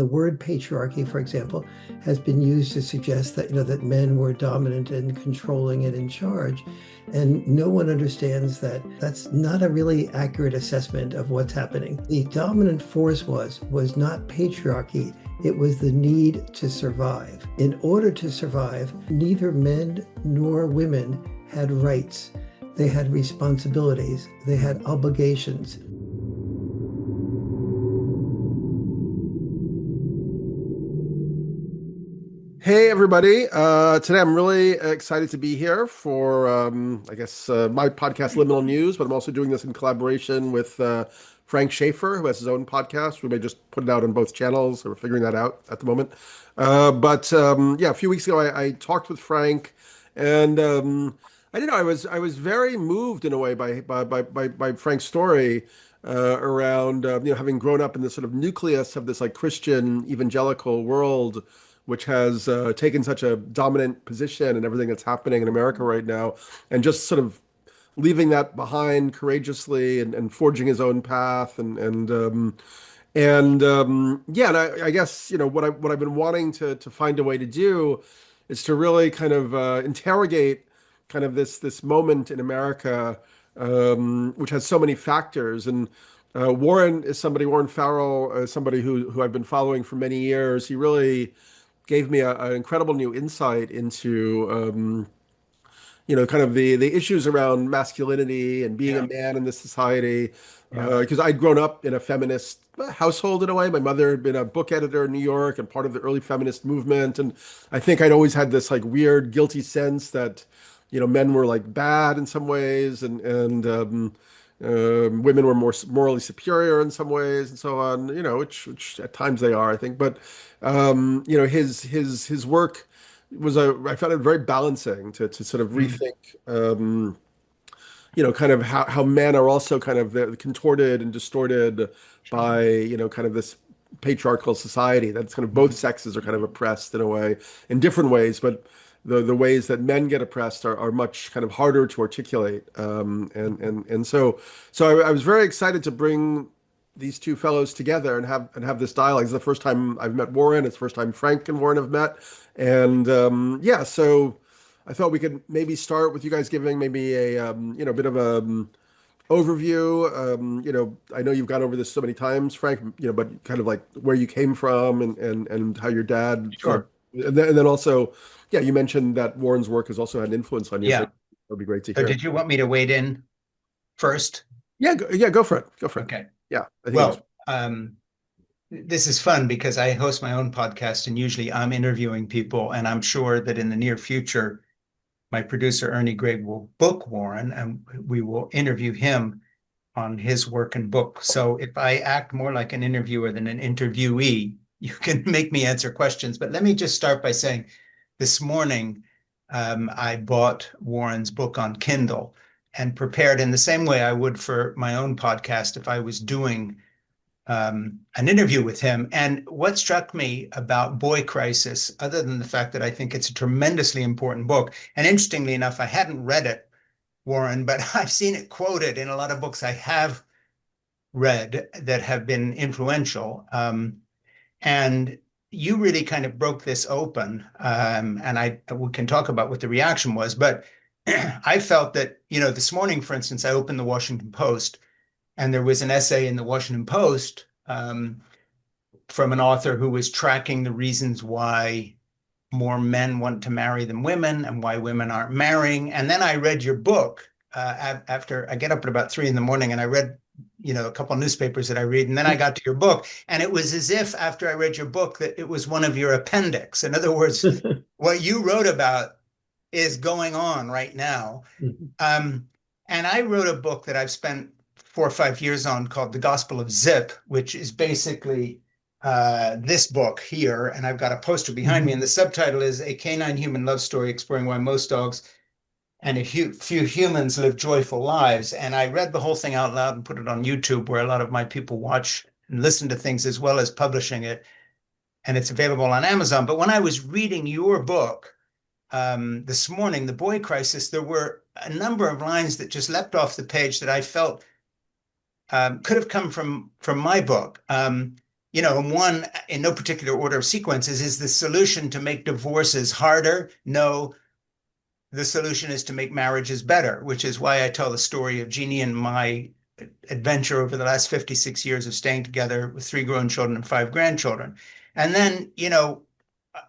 word patriarchy, for example, has been used to suggest that, that men were dominant and controlling and in charge. And no one understands that that's not a really accurate assessment of what's happening. The dominant force was not patriarchy. It was the need to survive. In order to survive, neither men nor women had rights. They had responsibilities. They had obligations. Hey everybody! Today I'm really excited to be here for, my podcast Liminal News, but I'm also doing this in collaboration with Frank Schaeffer, who has his own podcast. We may just put it out on both channels. We're figuring that out at the moment. A few weeks ago I talked with Frank, and I don't know. I was very moved in a way by Frank's story around having grown up in this sort of nucleus of this like Christian evangelical world, which has taken such a dominant position in everything that's happening in America right now, and just sort of leaving that behind courageously and forging his own path I guess what I've been wanting to find a way to do is to really kind of interrogate kind of this moment in America, which has so many factors. And Warren Farrell is somebody who I've been following for many years. He really gave me an incredible new insight into kind of the issues around masculinity and being a man in this society. Because I'd grown up in a feminist household in a way. My mother had been a book editor in New York and part of the early feminist movement, and I think I'd always had this like weird guilty sense that men were like bad in some ways, and women were more morally superior in some ways, and so on. Which at times they are, I think. But his work I found it very balancing to sort of rethink, kind of how men are also kind of contorted and distorted by, kind of this patriarchal society that's kind of both sexes are kind of oppressed in a way, in different ways, but the ways that men get oppressed are much kind of harder to articulate. So I was very excited to bring these two fellows together and have this dialogue. It's the first time I've met Warren. It's the first time Frank and Warren have met. And so I thought we could maybe start with you guys giving maybe a bit of a overview. I know you've gone over this so many times, Frank, but kind of like where you came from and how your dad. Sure. And then also, yeah, you mentioned that Warren's work has also had an influence on you. So Yeah. that'd be great to So hear. did you want me to wade in first? Yeah, go for it. Go for it. Okay. Yeah, I think Well, this is fun because I host my own podcast and usually I'm interviewing people, and I'm sure that in the near future, my producer Ernie Gregg will book Warren and we will interview him on his work and book. So if I act more like an interviewer than an interviewee, you can make me answer questions. But let me just start by saying this morning, I bought Warren's book on Kindle and prepared in the same way I would for my own podcast if I was doing an interview with him. And what struck me about Boy Crisis, other than the fact that I think it's a tremendously important book, and interestingly enough, I hadn't read it, Warren, but I've seen it quoted in a lot of books I have read that have been influential. And you really kind of broke this open, and we can talk about what the reaction was. But I felt that, this morning, for instance, I opened the Washington Post, and there was an essay in the Washington Post from an author who was tracking the reasons why more men want to marry than women and why women aren't marrying. And then I read your book after I get up at about 3 a.m. and I read a couple of newspapers that I read, and then I got to your book, and it was as if after I read your book that it was one of your appendix. In other words, what you wrote about is going on right now. And I wrote a book that I've spent 4 or 5 years on called The Gospel of Zip, which is basically this book here, and I've got a poster behind me, and the subtitle is A Canine Human Love Story Exploring Why Most Dogs and a Few Humans Live Joyful Lives. And I read the whole thing out loud and put it on YouTube, where a lot of my people watch and listen to things, as well as publishing it. And it's available on Amazon. But when I was reading your book this morning, The Boy Crisis, there were a number of lines that just leapt off the page that I felt could have come from my book. and one, in no particular order of sequences, is the solution to make divorces harder? No, the solution is to make marriages better, which is why I tell the story of Jeannie and my adventure over the last 56 years of staying together with 3 grown children and 5 grandchildren. And then,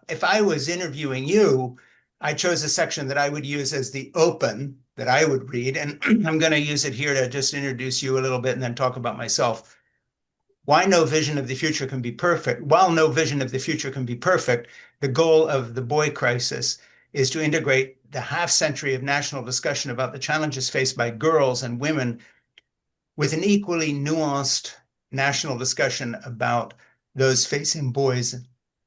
if I was interviewing you, I chose a section that I would use as the open that I would read. And I'm going to use it here to just introduce you a little bit and then talk about myself. Why no vision of the future can be perfect. While no vision of the future can be perfect, the goal of the boy crisis is to integrate the half century of national discussion about the challenges faced by girls and women with an equally nuanced national discussion about those facing boys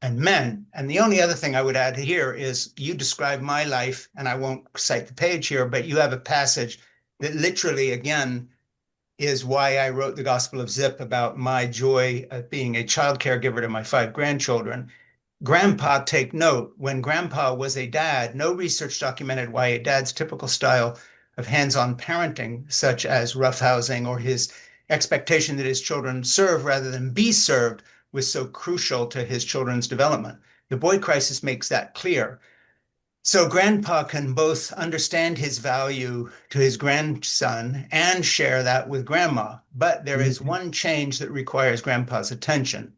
and men. And the only other thing I would add here is you describe my life, and I won't cite the page here, but you have a passage that literally, again, is why I wrote the Gospel of Zip about my joy of being a child caregiver to my 5 grandchildren. Grandpa, take note, when grandpa was a dad, no research documented why a dad's typical style of hands-on parenting, such as roughhousing or his expectation that his children serve rather than be served, was so crucial to his children's development. The boy crisis makes that clear. So grandpa can both understand his value to his grandson and share that with grandma. But there is one change that requires grandpa's attention.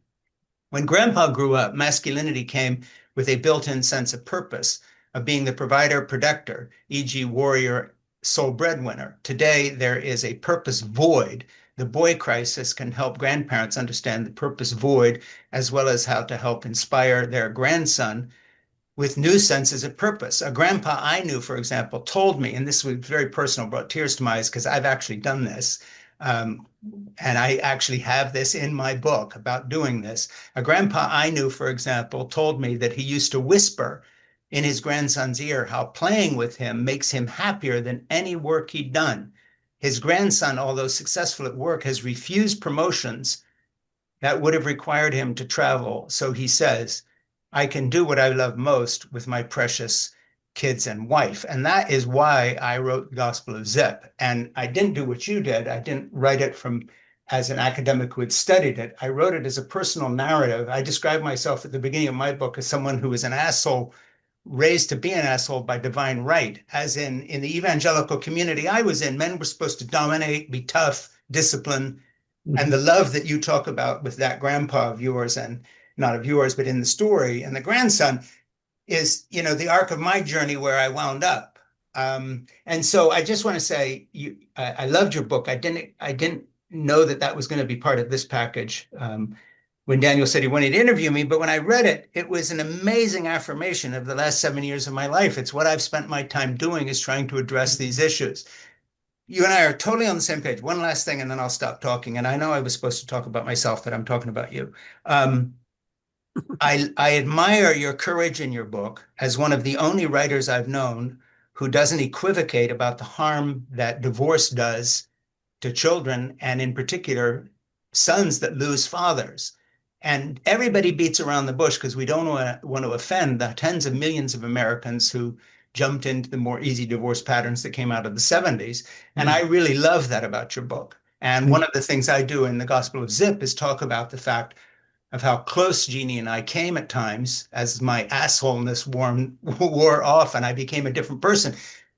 When grandpa grew up, masculinity came with a built-in sense of purpose, of being the provider, protector, e.g. warrior, sole breadwinner. Today, there is a purpose void. The boy crisis can help grandparents understand the purpose void, as well as how to help inspire their grandson with new senses of purpose. A grandpa I knew, for example, told me, and this was very personal, brought tears to my eyes because I've actually done this. And I actually have this in my book about doing this. A grandpa I knew, for example, told me that he used to whisper in his grandson's ear how playing with him makes him happier than any work he'd done. His grandson, although successful at work, has refused promotions that would have required him to travel. So he says, I can do what I love most with my precious kids and wife. And that is why I wrote the Gospel of Zip. And I didn't do what you did. I didn't write it from as an academic who had studied it. I wrote it as a personal narrative. I describe myself at the beginning of my book as someone who was an asshole raised to be an asshole by divine right, as in the evangelical community I was in, men were supposed to dominate, be tough, discipline, and the love that you talk about with that grandpa of yours, and not of yours, but in the story, and the grandson is, the arc of my journey where I wound up. And so I just want to say, I loved your book. I didn't know that was going to be part of this package. When Daniel said he wanted to interview me, but when I read it, it was an amazing affirmation of the last 7 years of my life. It's what I've spent my time doing, is trying to address these issues. You and I are totally on the same page. One last thing, and then I'll stop talking. And I know I was supposed to talk about myself, but I'm talking about you. I admire your courage in your book as one of the only writers I've known who doesn't equivocate about the harm that divorce does to children, and in particular, sons that lose fathers. And everybody beats around the bush because we don't want to offend the tens of millions of Americans who jumped into the more easy divorce patterns that came out of the 70s. And I really love that about your book. And one of the things I do in the Gospel of Zip is talk about the fact of how close Jeannie and I came at times as my assholeness wore off and I became a different person,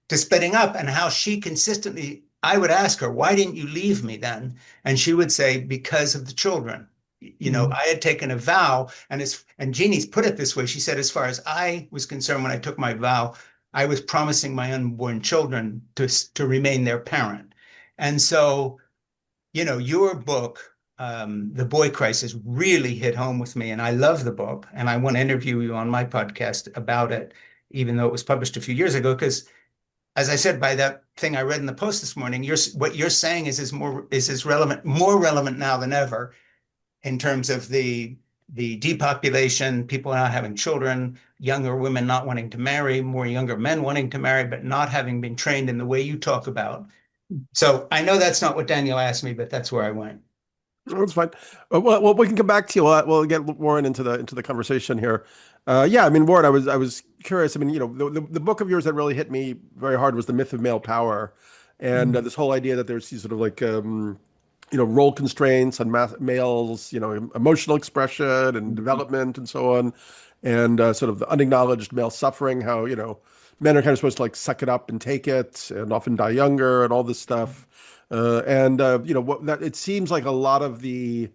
to splitting up, and how she consistently, I would ask her, why didn't you leave me then? And she would say, because of the children. I had taken a vow, and Jeannie's put it this way. She said, as far as I was concerned, when I took my vow, I was promising my unborn children to remain their parent. And so, your book, The Boy Crisis, really hit home with me. And I love the book. And I want to interview you on my podcast about it, even though it was published a few years ago. Because, as I said, by that thing I read in the Post this morning, what you're saying is as relevant, more relevant now than ever, in terms of the depopulation, people not having children, younger women not wanting to marry, more younger men wanting to marry, but not having been trained in the way you talk about. So I know that's not what Daniel asked me, but that's where I went. Oh, that's fine. Well, we can come back to you. We'll get Warren into the conversation here. Yeah, I mean, Warren, I was curious. I mean, the book of yours that really hit me very hard was The Myth of Male Power, and this whole idea that there's these sort of like role constraints on males, emotional expression and development and so on, and sort of the unacknowledged male suffering, how, men are kind of supposed to like suck it up and take it and often die younger and all this stuff. What that it seems like a lot of the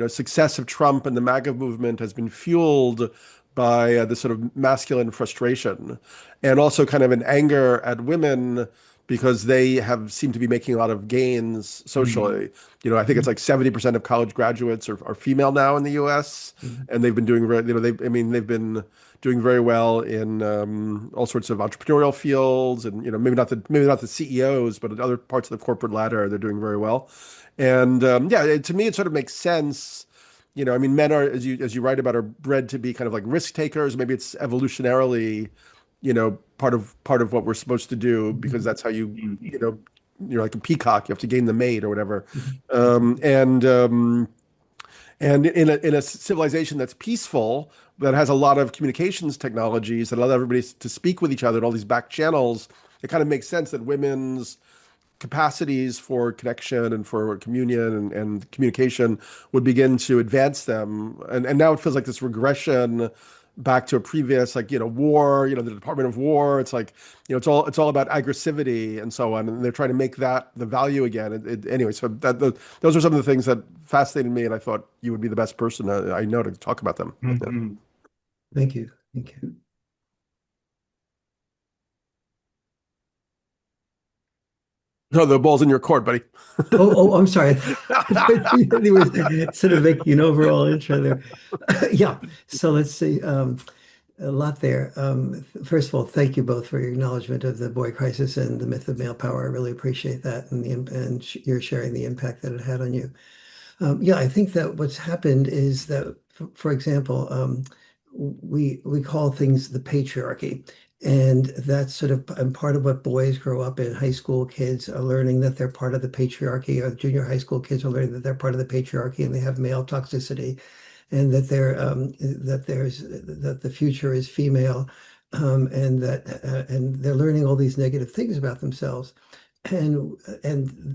success of Trump and the MAGA movement has been fueled by the sort of masculine frustration and also kind of an anger at women because they have seemed to be making a lot of gains socially. I think it's like 70% of college graduates are female now in the US, and they've been doing very, they've been doing very well in all sorts of entrepreneurial fields, and maybe not the CEOs, but at other parts of the corporate ladder, they're doing very well. And to me, it sort of makes sense. Men are, as you write about, are bred to be kind of like risk takers. Maybe it's evolutionarily, part of what we're supposed to do because that's how you're like a peacock. You have to gain the mate or whatever. Um, and um, and in a civilization that's peaceful, that has a lot of communications technologies that allow everybody to speak with each other and all these back channels, it kind of makes sense that women's capacities for connection and for communion and communication would begin to advance them. And now it feels like this regression back to a previous, like, war, the Department of War. It's like, it's all about aggressivity and so on. And they're trying to make that the value again. Anyway, so those are some of the things that fascinated me. And I thought you would be the best person I know to talk about them. Yeah. Thank you. Thank you. No, the ball's in your court, buddy. I'm sorry. He was sort of making an overall intro there. Yeah. So let's see. A lot there. First of all, thank you both for your acknowledgement of the boy crisis and the myth of male power. I really appreciate that, and you're sharing the impact that it had on you. Yeah, I think that what's happened is that, for example, we call things the patriarchy, and that's sort of and part of what boys grow up in. High school kids are learning that they're part of the patriarchy, or junior high school kids are learning that they're part of the patriarchy, and they have male toxicity, and that that the future is female, and they're learning all these negative things about themselves. And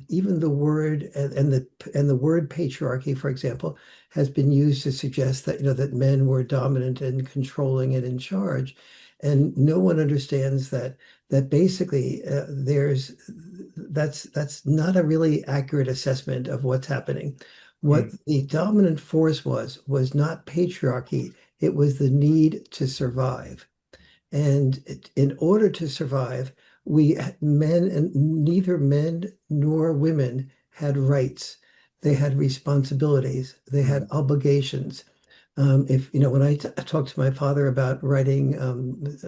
even the word and the word patriarchy, for example, has been used to suggest that that men were dominant and controlling and in charge, and no one understands that basically that's not a really accurate assessment of what's happening. What the dominant force was not patriarchy; it was the need to survive. And in order to survive, neither men nor women had rights. They had responsibilities. They had obligations. If when I talked to my father about writing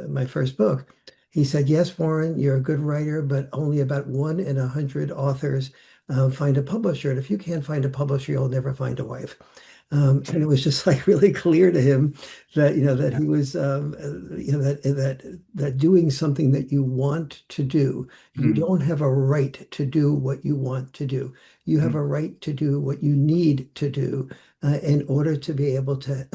my first book, he said, "Yes, Warren, you're a good writer, but only about 1 in 100 authors find a publisher. And if you can't find a publisher, you'll never find a wife." And it was just like really clear to him that that he was that doing something that you want to do, you don't have a right to do what you want to do. You have a right to do what you need to do in order to be able to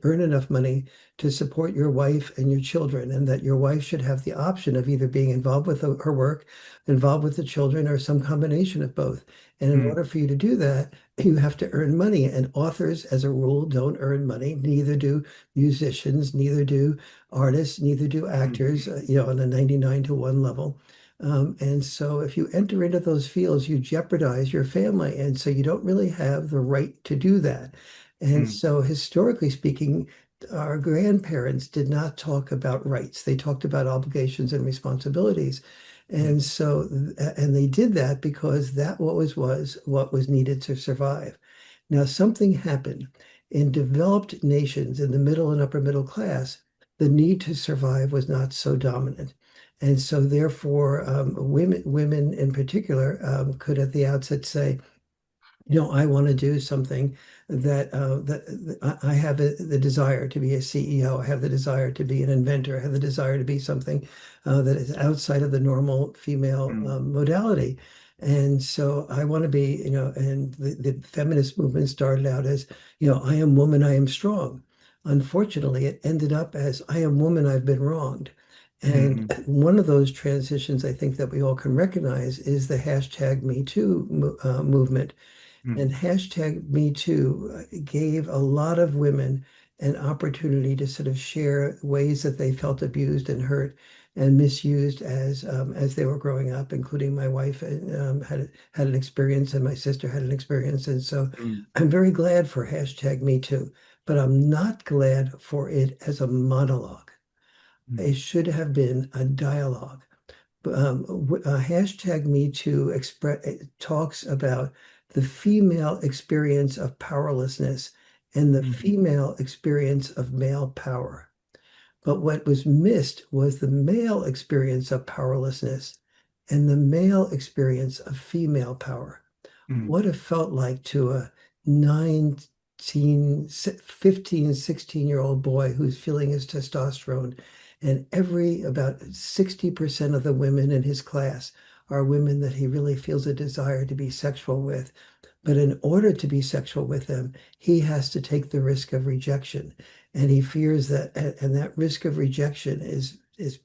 earn enough money to support your wife and your children, and that your wife should have the option of either being involved with her work, involved with the children, or some combination of both. And in order for you to do that, you have to earn money. And authors, as a rule, don't earn money. Neither do musicians, neither do artists, neither do actors, on a 99-to-1 level. And so if you enter into those fields, you jeopardize your family. And so you don't really have the right to do that. And so historically speaking, our grandparents did not talk about rights. They talked about obligations and responsibilities. And so, and they did that because that was what was needed to survive. Now, something happened in developed nations in the middle and upper middle class. The need to survive was not so dominant. And so therefore, women in particular, could at the outset say, I want to do something that I have the desire to be a CEO. I have the desire to be an inventor. I have the desire to be something that is outside of the normal female modality. And so I want to be, and the feminist movement started out as, I am woman, I am strong. Unfortunately, it ended up as I am woman, I've been wronged. And Mm-hmm. one of those transitions I think that we all can recognize is the hashtag Me Too movement. And hashtag Me Too gave a lot of women an opportunity to sort of share ways that they felt abused and hurt and misused as they were growing up, including my wife had an experience and my sister had an experience. And so Mm-hmm. I'm very glad for hashtag Me Too, but I'm not glad for it as a monologue. It should have been a dialogue. Hashtag Me Too talks about the female experience of powerlessness and the Mm-hmm. female experience of male power. But what was missed was the male experience of powerlessness and the male experience of female power. What it felt like to a 19, 15, 16-year-old boy who's feeling his testosterone. And about 60% of the women in his class are women that he really feels a desire to be sexual with. But in order to be sexual with them, he has to take the risk of rejection. And he fears that, and that risk of rejection is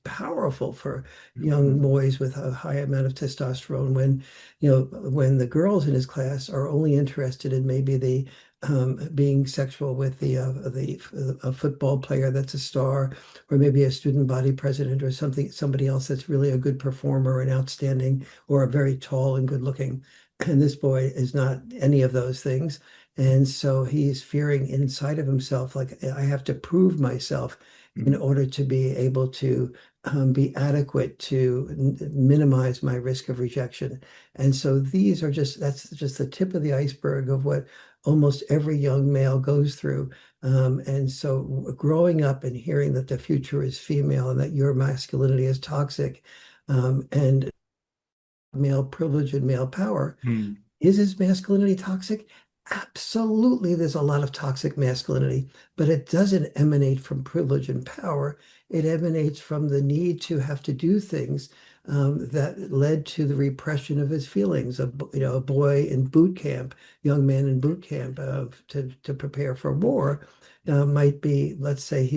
powerful for young boys with a high amount of testosterone when the girls in his class are only interested in maybe the being sexual with the a football player that's a star, or maybe a student body president or somebody else that's really a good performer and outstanding, or a very tall and good looking. And this boy is not any of those things. And so he's fearing inside of himself, like, I have to prove myself in order to be able to be adequate to minimize my risk of rejection. And so that's just the tip of the iceberg of what almost every young male goes through. And so growing up and hearing that the future is female and that your masculinity is toxic, and male privilege and male power. Mm-hmm. Is his masculinity toxic? Absolutely, there's a lot of toxic masculinity, but it doesn't emanate from privilege and power. It emanates from the need to have to do things that led to the repression of his feelings. A boy in boot camp, young man in boot camp to prepare for war. Might be, let's say he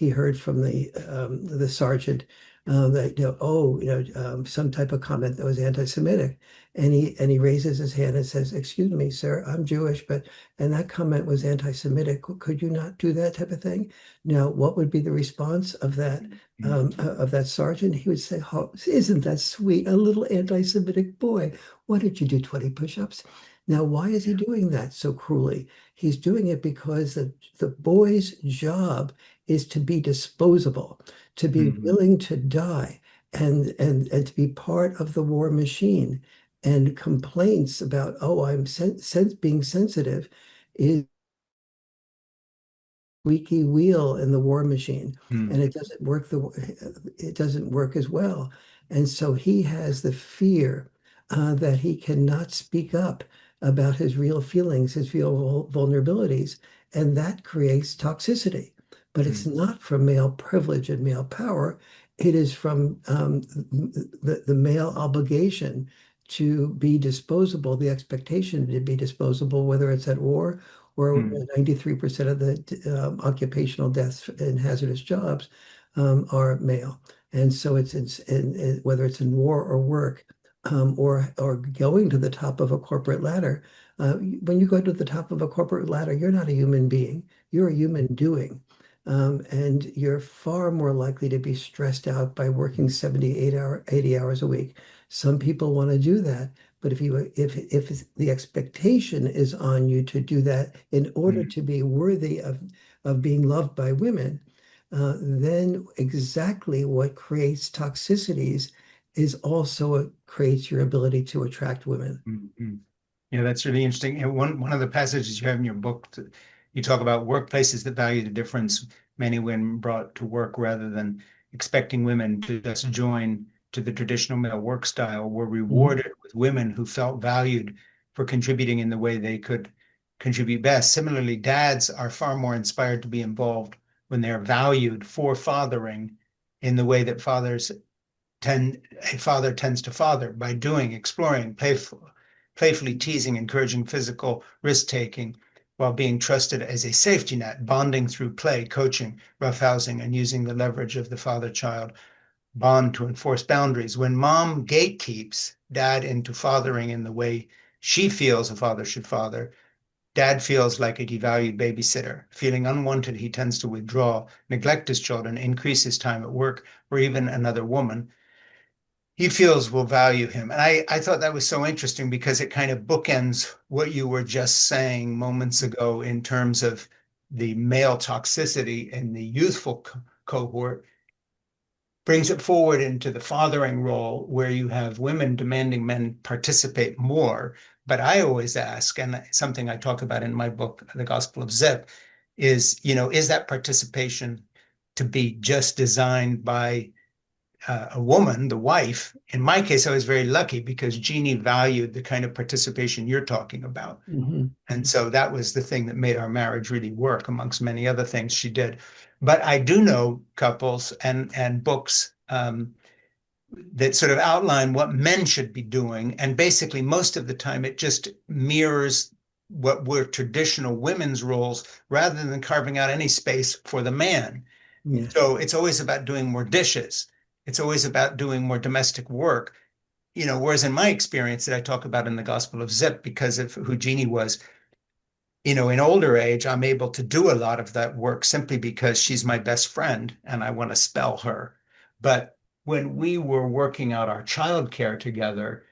heard from the sergeant that some type of comment that was anti-Semitic, and he raises his hand and says, "Excuse me, sir, I'm Jewish, but," and that comment was anti-Semitic. Could you not do that type of thing? Now, what would be the response of that sergeant? He would say, "Oh, isn't that sweet? A little anti-Semitic boy. Why don't you do 20 push-ups?" Now, why is he doing that so cruelly? He's doing it because the boy's job is to be disposable, to be Mm-hmm. willing to die, and to be part of the war machine. And complaints about, oh, being sensitive is squeaky wheel in the war machine, and it doesn't work as well. And so he has the fear that he cannot speak up about his real feelings, his real vulnerabilities, and that creates toxicity. But it's not from male privilege and male power. It is from the male obligation to be disposable, the expectation to be disposable, whether it's at war or Mm-hmm. 93% of the occupational deaths in hazardous jobs are male. And so whether it's in war or work, or going to the top of a corporate ladder. When you go to the top of a corporate ladder, you're not a human being. You're a human doing. And you're far more likely to be stressed out by working 80 hours a week. Some people want to do that, but if the expectation is on you to do that in order to be worthy of being loved by women, then exactly what creates toxicities is also what creates your ability to attract women. Mm-hmm. Yeah, that's really interesting. And one of the passages you have in your book, you talk about workplaces that value the difference many women brought to work rather than expecting women to just join to the traditional male work style, were Mhm. rewarded with women who felt valued for contributing in the way they could contribute best. Similarly, dads are far more inspired to be involved when they're valued for fathering in the way that a father tends to father by doing, exploring, playfully teasing, encouraging physical risk taking, while being trusted as a safety net, bonding through play, coaching, roughhousing, and using the leverage of the father-child bond to enforce boundaries. When mom gatekeeps dad into fathering in the way she feels a father should father, dad feels like a devalued babysitter. Feeling unwanted, he tends to withdraw, neglect his children, increase his time at work, or even another woman he feels will value him. And I thought that was so interesting because it kind of bookends what you were just saying moments ago in terms of the male toxicity in the youthful cohort, brings it forward into the fathering role where you have women demanding men participate more. But I always ask, and something I talk about in my book, The Gospel of Zip, is, is that participation to be just designed by a woman, the wife? In my case, I was very lucky because Jeannie valued the kind of participation you're talking about. Mm-hmm. And so that was the thing that made our marriage really work, amongst many other things she did. But I do know couples and books that sort of outline what men should be doing. And basically, most of the time, it just mirrors what were traditional women's roles rather than carving out any space for the man. Yes. So it's always about doing more dishes. It's always about doing more domestic work. Whereas in my experience that I talk about in the Gospel of Zip, because of who Jeannie was, in older age, I'm able to do a lot of that work simply because she's my best friend and I want to spell her. But when we were working out our childcare together,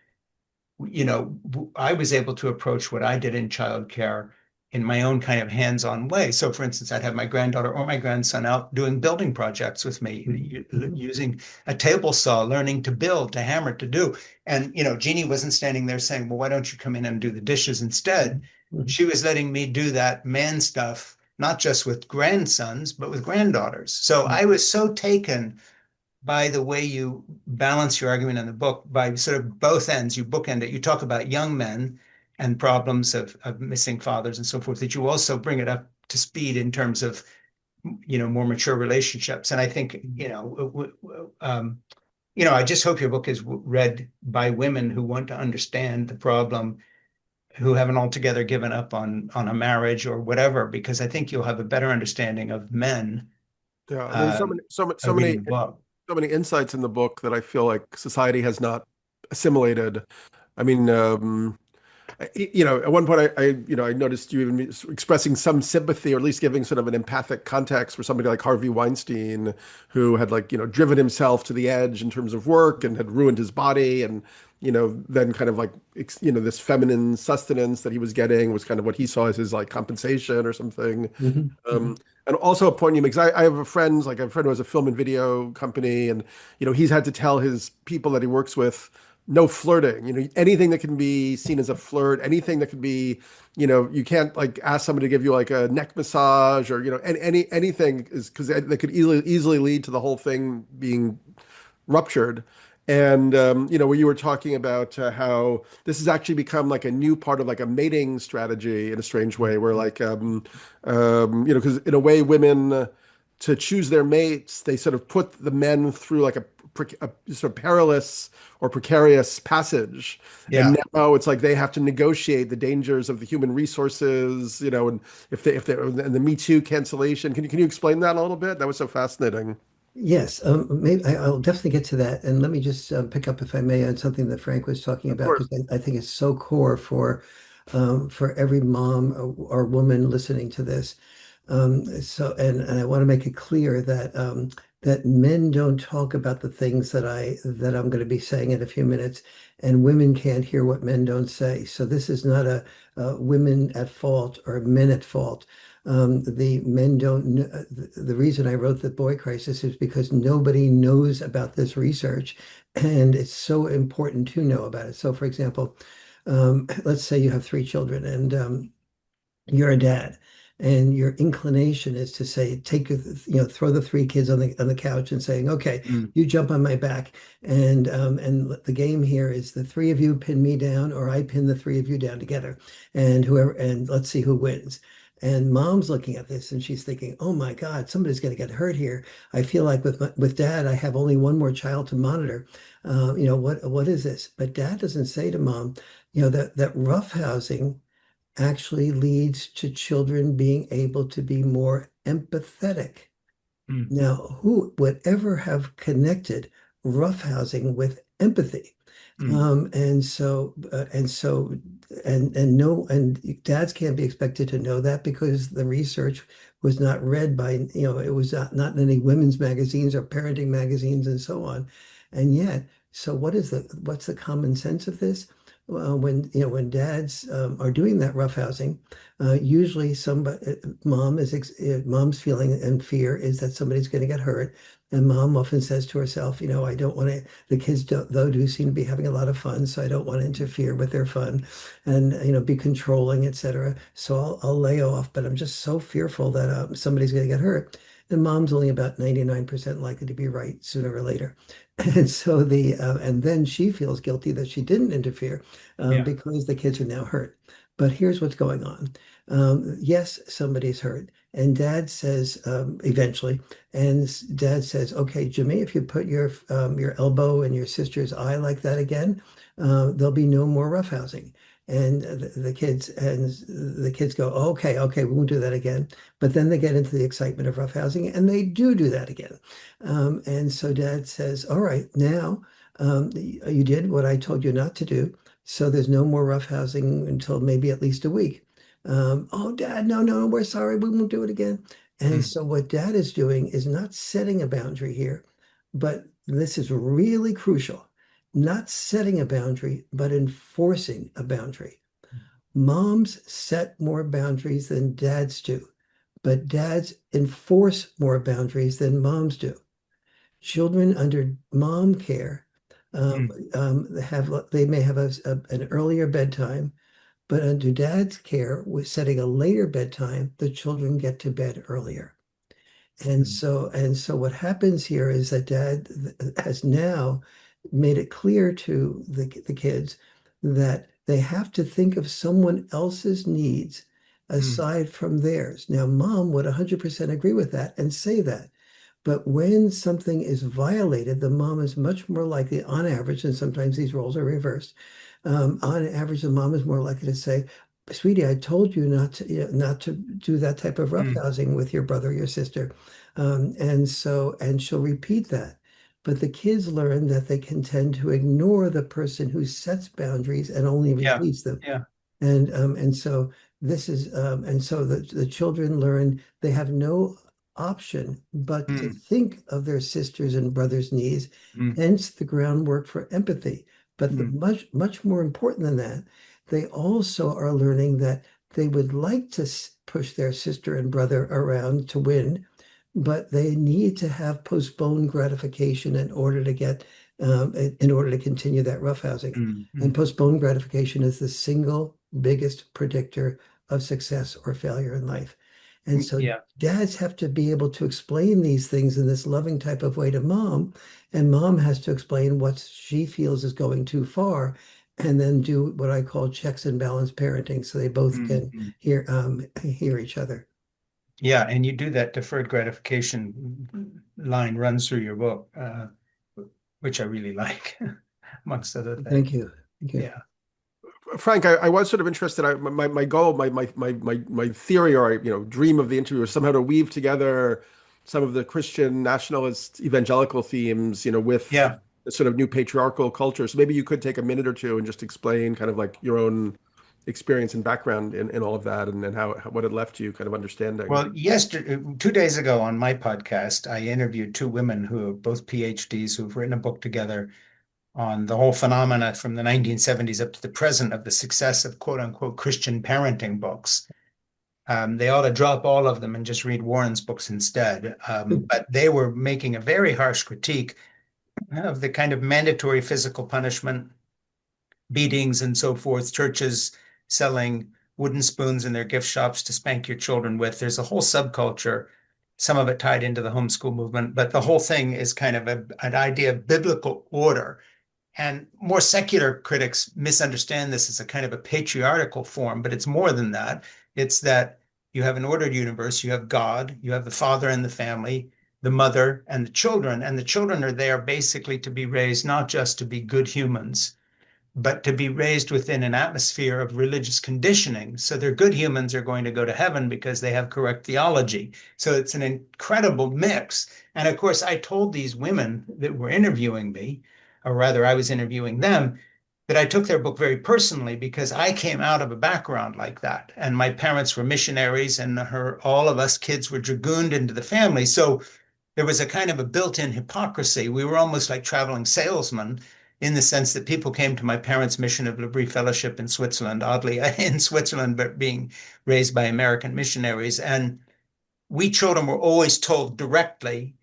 I was able to approach what I did in childcare in my own kind of hands-on way. So, for instance, I'd have my granddaughter or my grandson out doing building projects with me, Mm-hmm. using a table saw, learning to build, to hammer, to do. And, Jeannie wasn't standing there saying, well, why don't you come in and do the dishes instead? Mm-hmm. She was letting me do that man stuff, not just with grandsons, but with granddaughters. So I was so taken by the way you balance your argument in the book by sort of both ends. You bookend it. You talk about young men and problems of missing fathers and so forth, that you also bring it up to speed in terms of, more mature relationships. And I think, I just hope your book is read by women who want to understand the problem, who haven't altogether given up on a marriage or whatever, because I think you'll have a better understanding of men Yeah, there's uh, so many reading the book. so many insights in the book that I feel like society has not assimilated. I mean, at one point I noticed you even expressing some sympathy, or at least giving sort of an empathic context for somebody like Harvey Weinstein, who had driven himself to the edge in terms of work and had ruined his body, and then kind of like this feminine sustenance that he was getting was kind of what he saw as his like compensation or something. Mm-hmm. And also a point you make, 'cause I have a friend who has a film and video company, and he's had to tell his people that he works with no flirting. Anything that can be seen as a flirt, anything that could be, you can't like ask somebody to give you like a neck massage, or anything, is because that could easily lead to the whole thing being ruptured. And where you were talking about how this has actually become like a new part of like a mating strategy in a strange way, where like because in a way, women to choose their mates, they sort of put the men through like a sort of perilous or precarious passage, and Yeah. now it's like they have to negotiate the dangers of the human resources, and if they and the Me Too cancellation. Can you explain that a little bit? That was so fascinating. Yes, maybe I'll definitely get to that. And let me just pick up, if I may, on something that Frank was talking Of about, course. because I think it's so core for every mom or woman listening to this. And I want to make it clear that that men don't talk about the things that I'm going to be saying in a few minutes, and women can't hear what men don't say. So this is not a women at fault or men at fault. The men don't kn- the reason I wrote the boy crisis is because nobody knows about this research, and it's so important to know about it. So, for example, let's say you have three children, and you're a dad, and your inclination is to say, throw the three kids on the couch and saying, okay, Mm. you jump on my back, and the game here is the three of you pin me down, or I pin the three of you down together, and let's see who wins. And mom's looking at this and she's thinking, oh my God, somebody's going to get hurt here. I feel like with dad, I have only one more child to monitor. What is this? But dad doesn't say to mom, that roughhousing actually leads to children being able to be more empathetic. Mm, Now, who would ever have connected roughhousing with empathy? mm, And no, and dads can't be expected to know that because the research was not read by, it was not in any women's magazines or parenting magazines and so on. And yet, so what's the common sense of this? When dads are doing that roughhousing, usually mom's feeling and fear is that somebody's going to get hurt. And mom often says to herself, I don't want to, the kids though do seem to be having a lot of fun, so I don't want to interfere with their fun and, be controlling, etc. So I'll lay off, but I'm just so fearful that somebody's going to get hurt. And mom's only about 99% likely to be right sooner or later. And then she feels guilty that she didn't interfere yeah. because the kids are now hurt. But here's what's going on. Yes, somebody's hurt. And dad says, eventually, dad says, okay, Jimmy, if you put your elbow in your sister's eye like that again, there'll be no more roughhousing. And the kids go, okay, okay, we won't do that again. But then they get into the excitement of roughhousing and they do that again. And so dad says, all right, now you did what I told you not to do. So there's no more roughhousing until maybe at least a week. Oh, dad, no, no, we're sorry. We won't do it again. And Mm, so what dad is doing is not setting a boundary here, but this is really crucial. Not setting a boundary, but enforcing a boundary. Moms set more boundaries than dads do, but dads enforce more boundaries than moms do. Children under mom care mm, they may have an earlier bedtime, but under dad's care, with setting a later bedtime, the children get to bed earlier. mm, And so what happens here is that dad has now made it clear to the kids that they have to think of someone else's needs mm, aside from theirs. Now, mom would 100% agree with that and say that. But when something is violated, the mom is much more likely, on average, and sometimes these roles are reversed. On average, the mom is more likely to say, "Sweetie, I told you not to do that type of mm, roughhousing with your brother or your sister," and she'll repeat that. But the kids learn that they can tend to ignore the person who sets boundaries and only yeah. repeats them. Yeah. And so the children learn they have no option but to Mm, think of their sisters and brothers' needs, mm, hence the groundwork for empathy. But the mm, much, much more important than that, they also are learning that they would like to push their sister and brother around to win, but they need to have postponed gratification in order to continue that roughhousing. mm, And mm. postponed gratification is the single biggest predictor of success or failure in life. And so Yeah. dads have to be able to explain these things in this loving type of way to mom, and mom has to explain what she feels is going too far, and then do what I call checks and balance parenting, so they both Mm, can mm. hear each other. Yeah, and you do that deferred gratification line runs through your book, which I really like, amongst other things. Thank you. Thank you. Yeah. Frank, I was sort of interested. My goal, my theory, or dream of the interview was somehow to weave together some of the Christian nationalist evangelical themes, with Yeah. the sort of new patriarchal culture. So maybe you could take a minute or two and just explain kind of like your own experience and background in all of that, and how what it left you kind of understanding. Well, yesterday, 2 days ago on my podcast, I interviewed two women who are both PhDs who've written a book together on the whole phenomena from the 1970s up to the present of the success of quote unquote Christian parenting books. They ought to drop all of them and just read Warren's books instead. But they were making a very harsh critique of the kind of mandatory physical punishment, beatings, and so forth, churches selling wooden spoons in their gift shops to spank your children with. There's a whole subculture, some of it tied into the homeschool movement, but the whole thing is kind of an idea of biblical order. And more secular critics misunderstand this as a kind of a patriarchal form, but it's more than that. It's that you have an ordered universe, you have God, you have the father and the family, the mother and the children are there basically to be raised not just to be good humans, but to be raised within an atmosphere of religious conditioning. So their good humans are going to go to heaven because they have correct theology. So it's an incredible mix. And of course, I told these women that were interviewing me, or rather, I was interviewing them, that I took their book very personally because I came out of a background like that. And my parents were missionaries, and all of us kids were dragooned into the family. So there was a kind of a built-in hypocrisy. We were almost like traveling salesmen in the sense that people came to my parents' mission of L'Abri Fellowship in Switzerland, oddly in Switzerland, but being raised by American missionaries. And we children were always told directly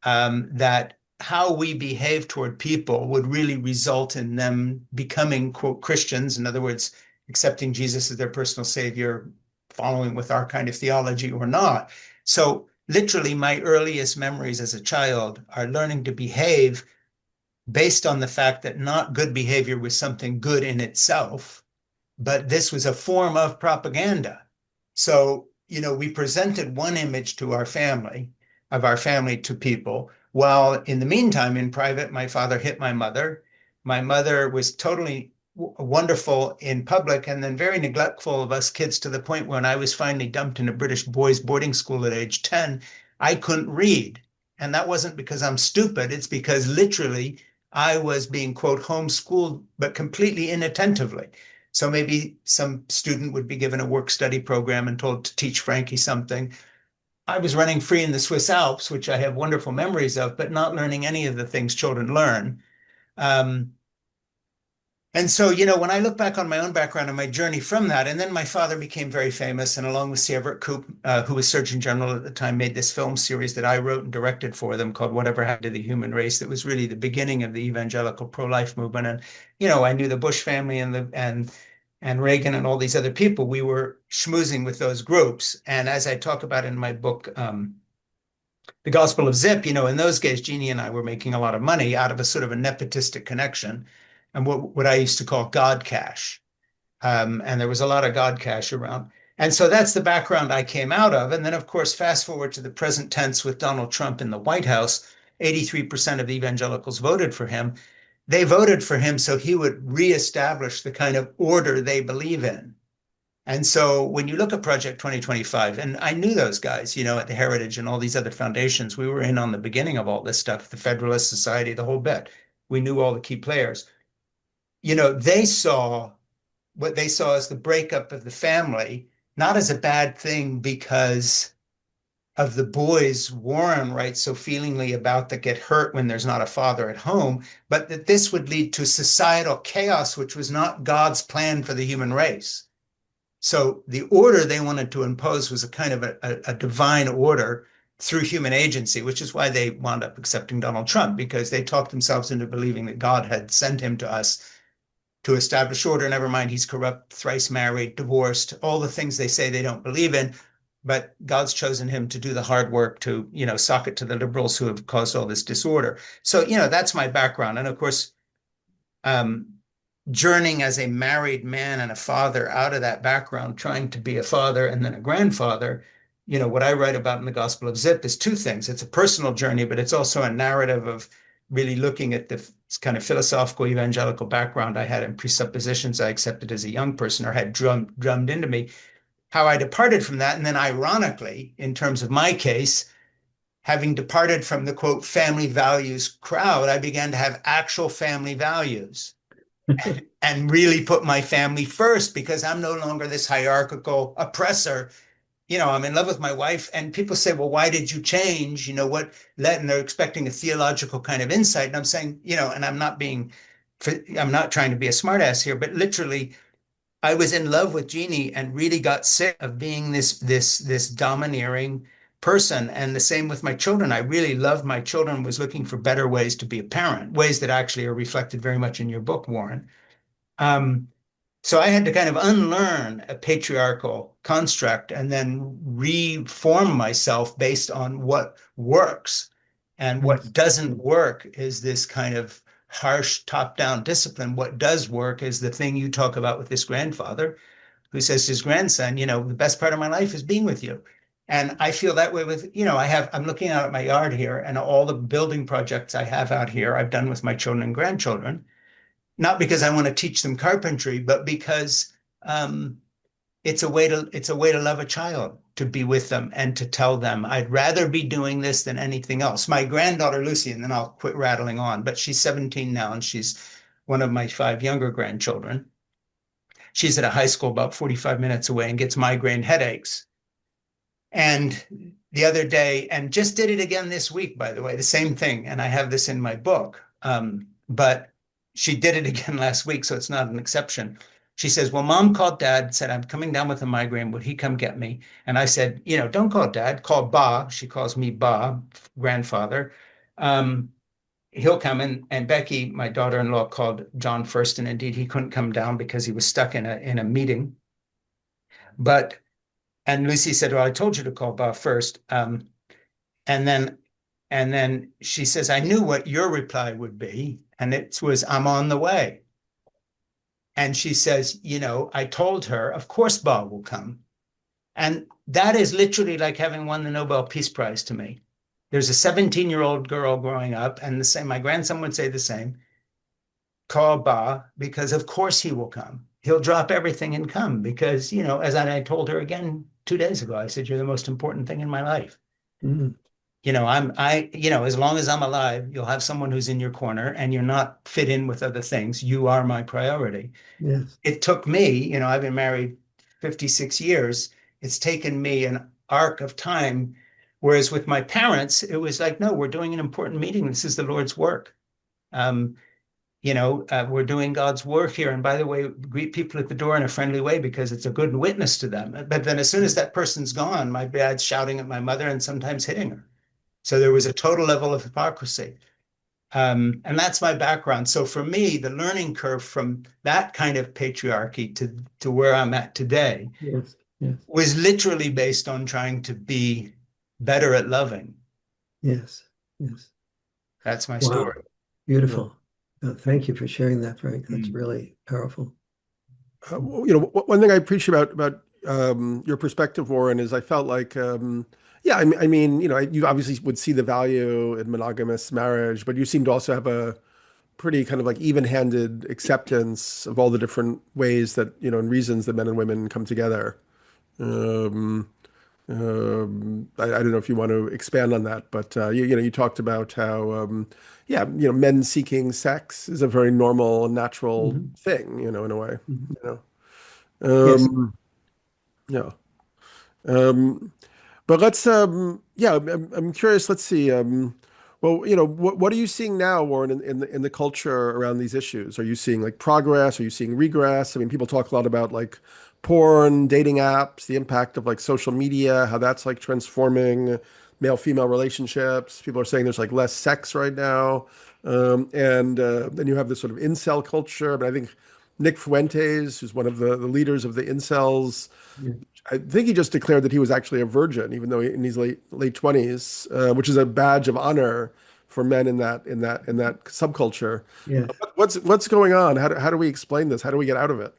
that how we behave toward people would really result in them becoming, quote, Christians. In other words, accepting Jesus as their personal savior, following with our kind of theology or not. So literally my earliest memories as a child are learning to behave based on the fact that not good behavior was something good in itself, but this was a form of propaganda. So, we presented one image to our family, of our family to people, while in the meantime, in private, my father hit my mother. My mother was totally wonderful in public and then very neglectful of us kids to the point when I was finally dumped in a British boys' boarding school at age 10, I couldn't read. And that wasn't because I'm stupid. It's because literally I was being, quote, homeschooled, but completely inattentively. So maybe some student would be given a work study program and told to teach Frankie something. I was running free in the Swiss Alps, which I have wonderful memories of, but not learning any of the things children learn. And so, when I look back on my own background and my journey from that, and then my father became very famous, and along with C. Everett Koop, who was Surgeon General at the time, made this film series that I wrote and directed for them called Whatever Happened to the Human Race. That was really the beginning of the evangelical pro-life movement. And, I knew the Bush family and Reagan and all these other people. We were schmoozing with those groups. And as I talk about in my book, The Gospel of Zip, in those days, Jeannie and I were making a lot of money out of a sort of a nepotistic connection and what I used to call God cash. And there was a lot of God cash around. And so that's the background I came out of. And then, of course, fast forward to the present tense with Donald Trump in the White House, 83% of evangelicals voted for him. They voted for him so he would reestablish the kind of order they believe in. And so when you look at Project 2025, and I knew those guys, at the Heritage and all these other foundations, we were in on the beginning of all this stuff, the Federalist Society, the whole bit. We knew all the key players. They saw what they saw as the breakup of the family, not as a bad thing because of the boys Warren writes so feelingly about that get hurt when there's not a father at home, but that this would lead to societal chaos, which was not God's plan for the human race. So the order they wanted to impose was a kind of a divine order through human agency, which is why they wound up accepting Donald Trump, because they talked themselves into believing that God had sent him to us to establish order. Never mind, he's corrupt, thrice married, divorced, all the things they say they don't believe in. But God's chosen him to do the hard work to, sock it to the liberals who have caused all this disorder. So, that's my background. And of course, journeying as a married man and a father out of that background, trying to be a father and then a grandfather, what I write about in the Gospel of Zip is two things. It's a personal journey, but it's also a narrative of really looking at the kind of philosophical evangelical background I had and presuppositions I accepted as a young person or had drummed into me, how I departed from that. And then ironically, in terms of my case, having departed from the quote family values crowd, I began to have actual family values and really put my family first because I'm no longer this hierarchical oppressor. I'm in love with my wife, and people say, well, why did you change? What led? And they're expecting a theological kind of insight. And I'm saying, and I'm not trying to be a smartass here, but literally, I was in love with Jeannie and really got sick of being this domineering person. And the same with my children. I really loved my children, was looking for better ways to be a parent, ways that actually are reflected very much in your book, Warren. So I had to kind of unlearn a patriarchal construct and then reform myself based on what works. And what doesn't work is this kind of harsh top-down discipline. What does work is the thing you talk about with this grandfather who says to his grandson, the best part of my life is being with you. And I feel that way with, I'm looking out at my yard here and all the building projects I have out here, I've done with my children and grandchildren. not because I want to teach them carpentry, but because um, it's a way to love a child, to be with them and to tell them I'd rather be doing this than anything else. My granddaughter Lucy, and then I'll quit rattling on, but she's 17 now and she's one of my 5 younger grandchildren. She's at a high school about 45 minutes away and gets migraine headaches. And the other day, and just did it again this week, by the way, the same thing. And I have this in my book. But she did it again last week, so it's not an exception. She says, well, mom called dad, said, I'm coming down with a migraine. Would he come get me? And I said, don't call dad, call Ba. She calls me Ba, grandfather. Um, he'll come in. And Becky, my daughter-in-law, called John first. And indeed, he couldn't come down because he was stuck in a meeting. But and Lucy said, well, I told you to call Bob first. And then and then she says, I knew what your reply would be. And it was, I'm on the way. And she says, I told her, of course, Bob will come. And that is literally like having won the Nobel Peace Prize to me. There's a 17-year-old girl growing up, and the same, my grandson would say the same, call Ba, because of course he will come. He'll drop everything and come because, as I told her again 2 days ago, I said, you're the most important thing in my life. Mm. As long as I'm alive, you'll have someone who's in your corner and you're not fit in with other things. You are my priority. Yes. It took me, I've been married 56 years. It's taken me an arc of time. Whereas with my parents, it was like, no, we're doing an important meeting. This is the Lord's work. We're doing God's work here. And by the way, greet people at the door in a friendly way because it's a good witness to them. But then as soon as that person's gone, my dad's shouting at my mother and sometimes hitting her. So there was a total level of hypocrisy. And that's my background. So for me, the learning curve from that kind of patriarchy to where I'm at today Yes. Yes. was literally based on trying to be better at loving. Yes. Yes. That's my Wow. story. Beautiful. Thank you for sharing that, Frank. That's Mm. really powerful. One thing I appreciate about your perspective, Warren, is I felt like, yeah, I mean, you obviously would see the value in monogamous marriage, but you seem to also have a pretty kind of like even-handed acceptance of all the different ways that, and reasons that men and women come together. Um, I don't know if you want to expand on that, but you talked about how, yeah, men seeking sex is a very normal and natural Mhm. thing, in a way, Mhm. you know. Yes. Yeah. Um, but let's, yeah, I'm curious. Let's see. Well, what are you seeing now, Warren, in the culture around these issues? Are you seeing like progress? Are you seeing regress? I mean, people talk a lot about like porn, dating apps, the impact of like social media, how that's like transforming male-female relationships. People are saying there's like less sex right now. And then you have this sort of incel culture. But I think Nick Fuentes, who's one of the leaders of the incels, Yeah. I think he just declared that he was actually a virgin, even though in his late 20s, which is a badge of honor for men in that subculture. Yes. What's going on? How do we explain this? How do we get out of it?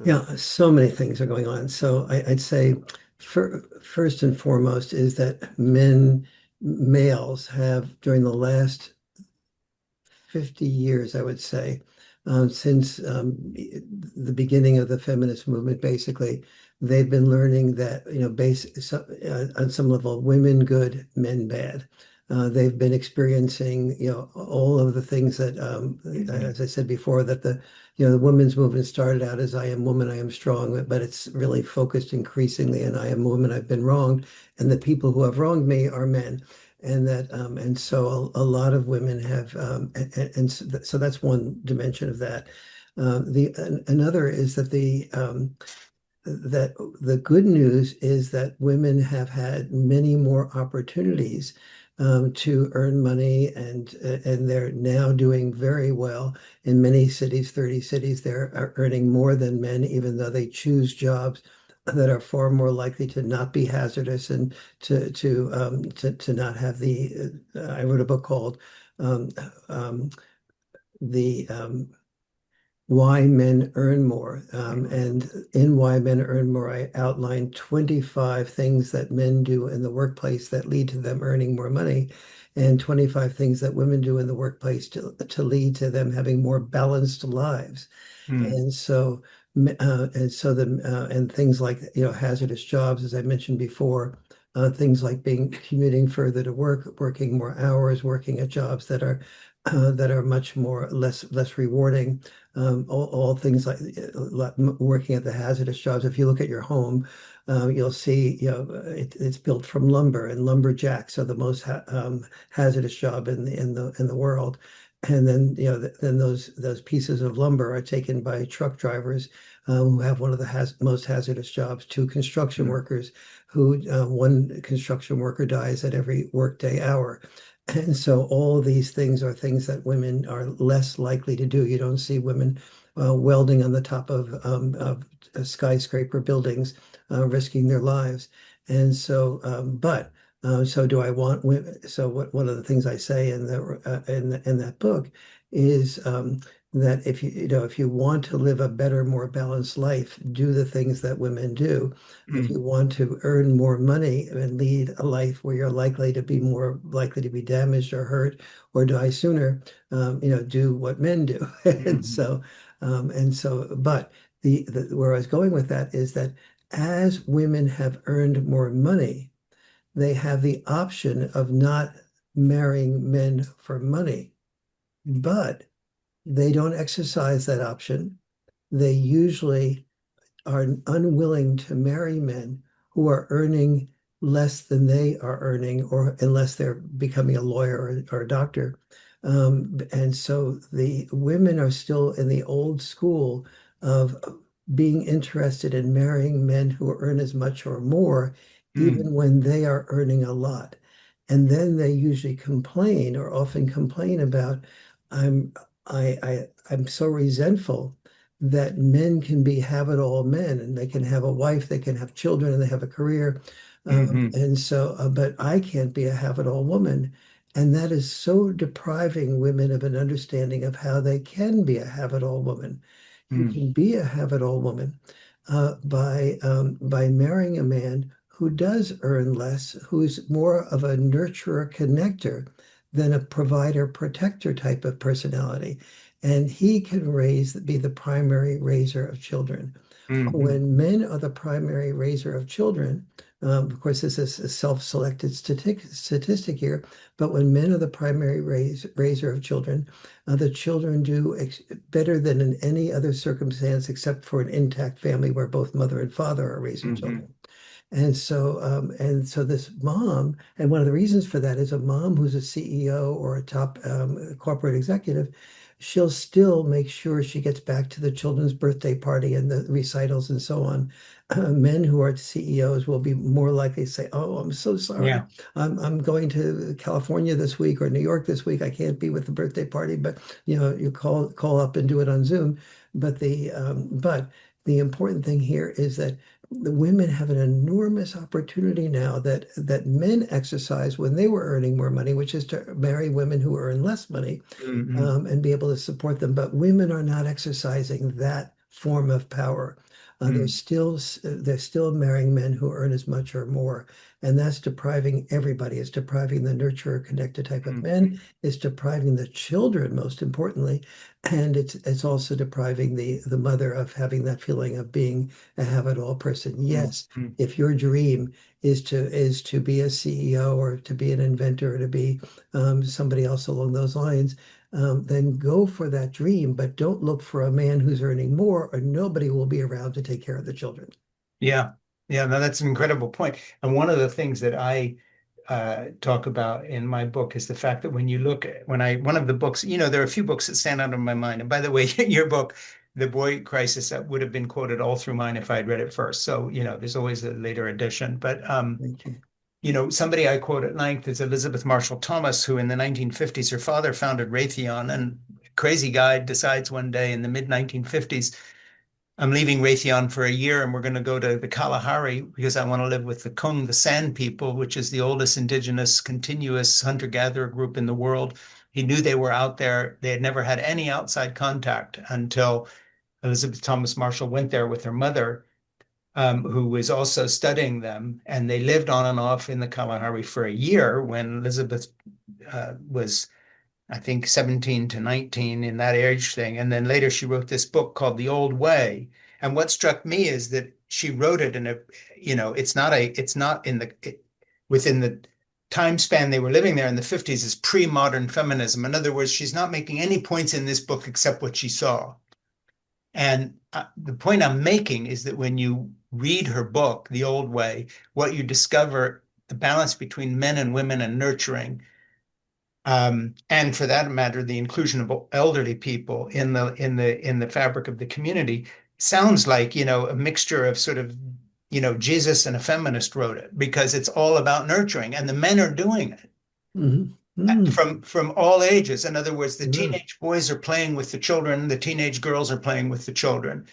Yeah, so many things are going on. So I'd say first and foremost is that males have, during the last 50 years, I would say, since the beginning of the feminist movement, basically, they've been learning that, on some level, women good, men bad. They've been experiencing, all of the things that, as I said before, that the women's movement started out as I am woman, I am strong, but it's really focused increasingly on I am woman, I've been wronged, and the people who have wronged me are men. And so a lot of women have so that's one dimension of that. Another is that the good news is that women have had many more opportunities to earn money, and they're now doing very well in many cities. 30 cities, they're earning more than men, even though they choose jobs that are far more likely to not be hazardous and to not have I wrote a book called um, the why men earn more. And in Why Men Earn More, I outlined 25 things that men do in the workplace that lead to them earning more money, and 25 things that women do in the workplace to lead to them having more balanced lives. Mm, And so, and things like, hazardous jobs, as I mentioned before, things like being commuting further to work, working more hours, working at jobs that are much more less rewarding. All things like working at the hazardous jobs. If you look at your home, you'll see, it's built from lumber, and lumberjacks are the most hazardous job in the world. And then, then those pieces of lumber are taken by truck drivers who have one of the most hazardous jobs, to construction mm, workers who one construction worker dies at every workday hour. And so all these things are things that women are less likely to do. You don't see women welding on the top of skyscraper buildings, risking their lives. And so, so do I want women? So one of the things I say in that book is that if you want to live a better, more balanced life, do the things that women do. If mm, you want to earn more money and lead a life where you're likely to be more likely to be damaged or hurt or die sooner, do what men do. And mm, so, but where I was going with that is that as women have earned more money, they have the option of not marrying men for money, but they don't exercise that option. They usually are unwilling to marry men who are earning less than they are earning, or unless they're becoming a lawyer or a doctor. And so the women are still in the old school of being interested in marrying men who earn as much or more, mm, even when they are earning a lot. And then they usually complain, or often complain about, I'm I'm so resentful that men can be have-it-all men, and they can have a wife, they can have children, and they have a career. mm, And so, but I can't be a have-it-all woman. And that is so depriving women of an understanding of how they can be a have-it-all woman. You mm, can be a have-it-all woman by marrying a man who does earn less, who's more of a nurturer connector than a provider protector type of personality. And he can be the primary raiser of children. mm, When men are the primary raiser of children, of course, this is a self-selected statistic here, but when men are the primary raiser of children, the children do better than in any other circumstance except for an intact family where both mother and father are raising mm, children. And so this mom, and one of the reasons for that is a mom who's a CEO or a top corporate executive, she'll still make sure she gets back to the children's birthday party and the recitals and so on. Men who are CEOs will be more likely to say, "Oh, I'm so sorry. yeah, I'm going to California this week or New York this week. I can't be with the birthday party, but you call up and do it on Zoom." But the important thing here is that the women have an enormous opportunity now that men exercise when they were earning more money, which is to marry women who earn less money, mm, and be able to support them. But women are not exercising that form of power. mm, They're still marrying men who earn as much or more, and that's depriving everybody. It's depriving the nurturer connected type of mm, men. It's depriving the children, most importantly, and it's also depriving the mother of having that feeling of being a have-it-all person. mm, Yes, mm, if your dream is to be a CEO or to be an inventor or to be somebody else along those lines, then go for that dream, but don't look for a man who's earning more, or nobody will be around to take care of the children. yeah, yeah. No, that's an incredible point. And one of the things that I talk about in my book is the fact that when you look at one of the books, there are a few books that stand out in my mind. And by the way, your book, The Boy Crisis, that would have been quoted all through mine if I had read it first. So, there's always a later edition. But Thank you. somebody I quote at length is Elizabeth Marshall Thomas, who in the 1950s, her father founded Raytheon, and crazy guy decides one day in the mid 1950s, I'm leaving Raytheon for a year and we're going to go to the Kalahari because I want to live with the Kung, the Sand people, which is the oldest indigenous continuous hunter-gatherer group in the world. He knew they were out there. They had never had any outside contact until Elizabeth Thomas Marshall went there with her mother, who was also studying them. And they lived on and off in the Kalahari for a year when Elizabeth was, I think, 17 to 19 in that age thing. And then later she wrote this book called The Old Way. And what struck me is that she wrote it in a, it's not in the, within the time span they were living there in the 50s is pre-modern feminism. In other words, she's not making any points in this book except what she saw. And the point I'm making is that when you read her book, The Old Way, what you discover, the balance between men and women and nurturing, and for that matter, the inclusion of elderly people in the fabric of the community, sounds like, a mixture of sort of, Jesus and a feminist wrote it, because it's all about nurturing, and the men are doing it. From all ages. In other words, the teenage boys are playing with the children, the teenage girls are playing with the children.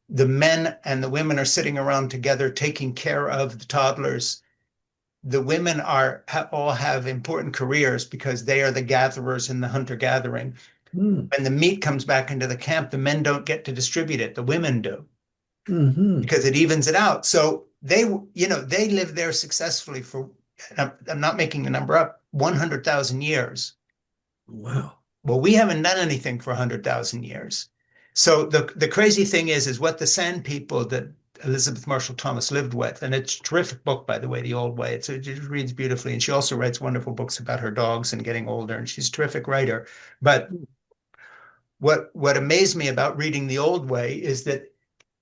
The men and the women are sitting around together taking care of the toddlers. The women all have important careers because they are the gatherers in the hunter-gathering. When the meat comes back into the camp, the men don't get to distribute it, the women do, because it evens it out. So they live there successfully for, I'm not making the number up, 100,000 years. Wow. Well, we haven't done anything for 100,000 years. So the crazy thing is what the Sand People that Elizabeth Marshall Thomas lived with, and it's a terrific book, by the way, The Old Way. It reads beautifully, and she also writes wonderful books about her dogs and getting older, and she's a terrific writer. But what amazed me about reading The Old Way is that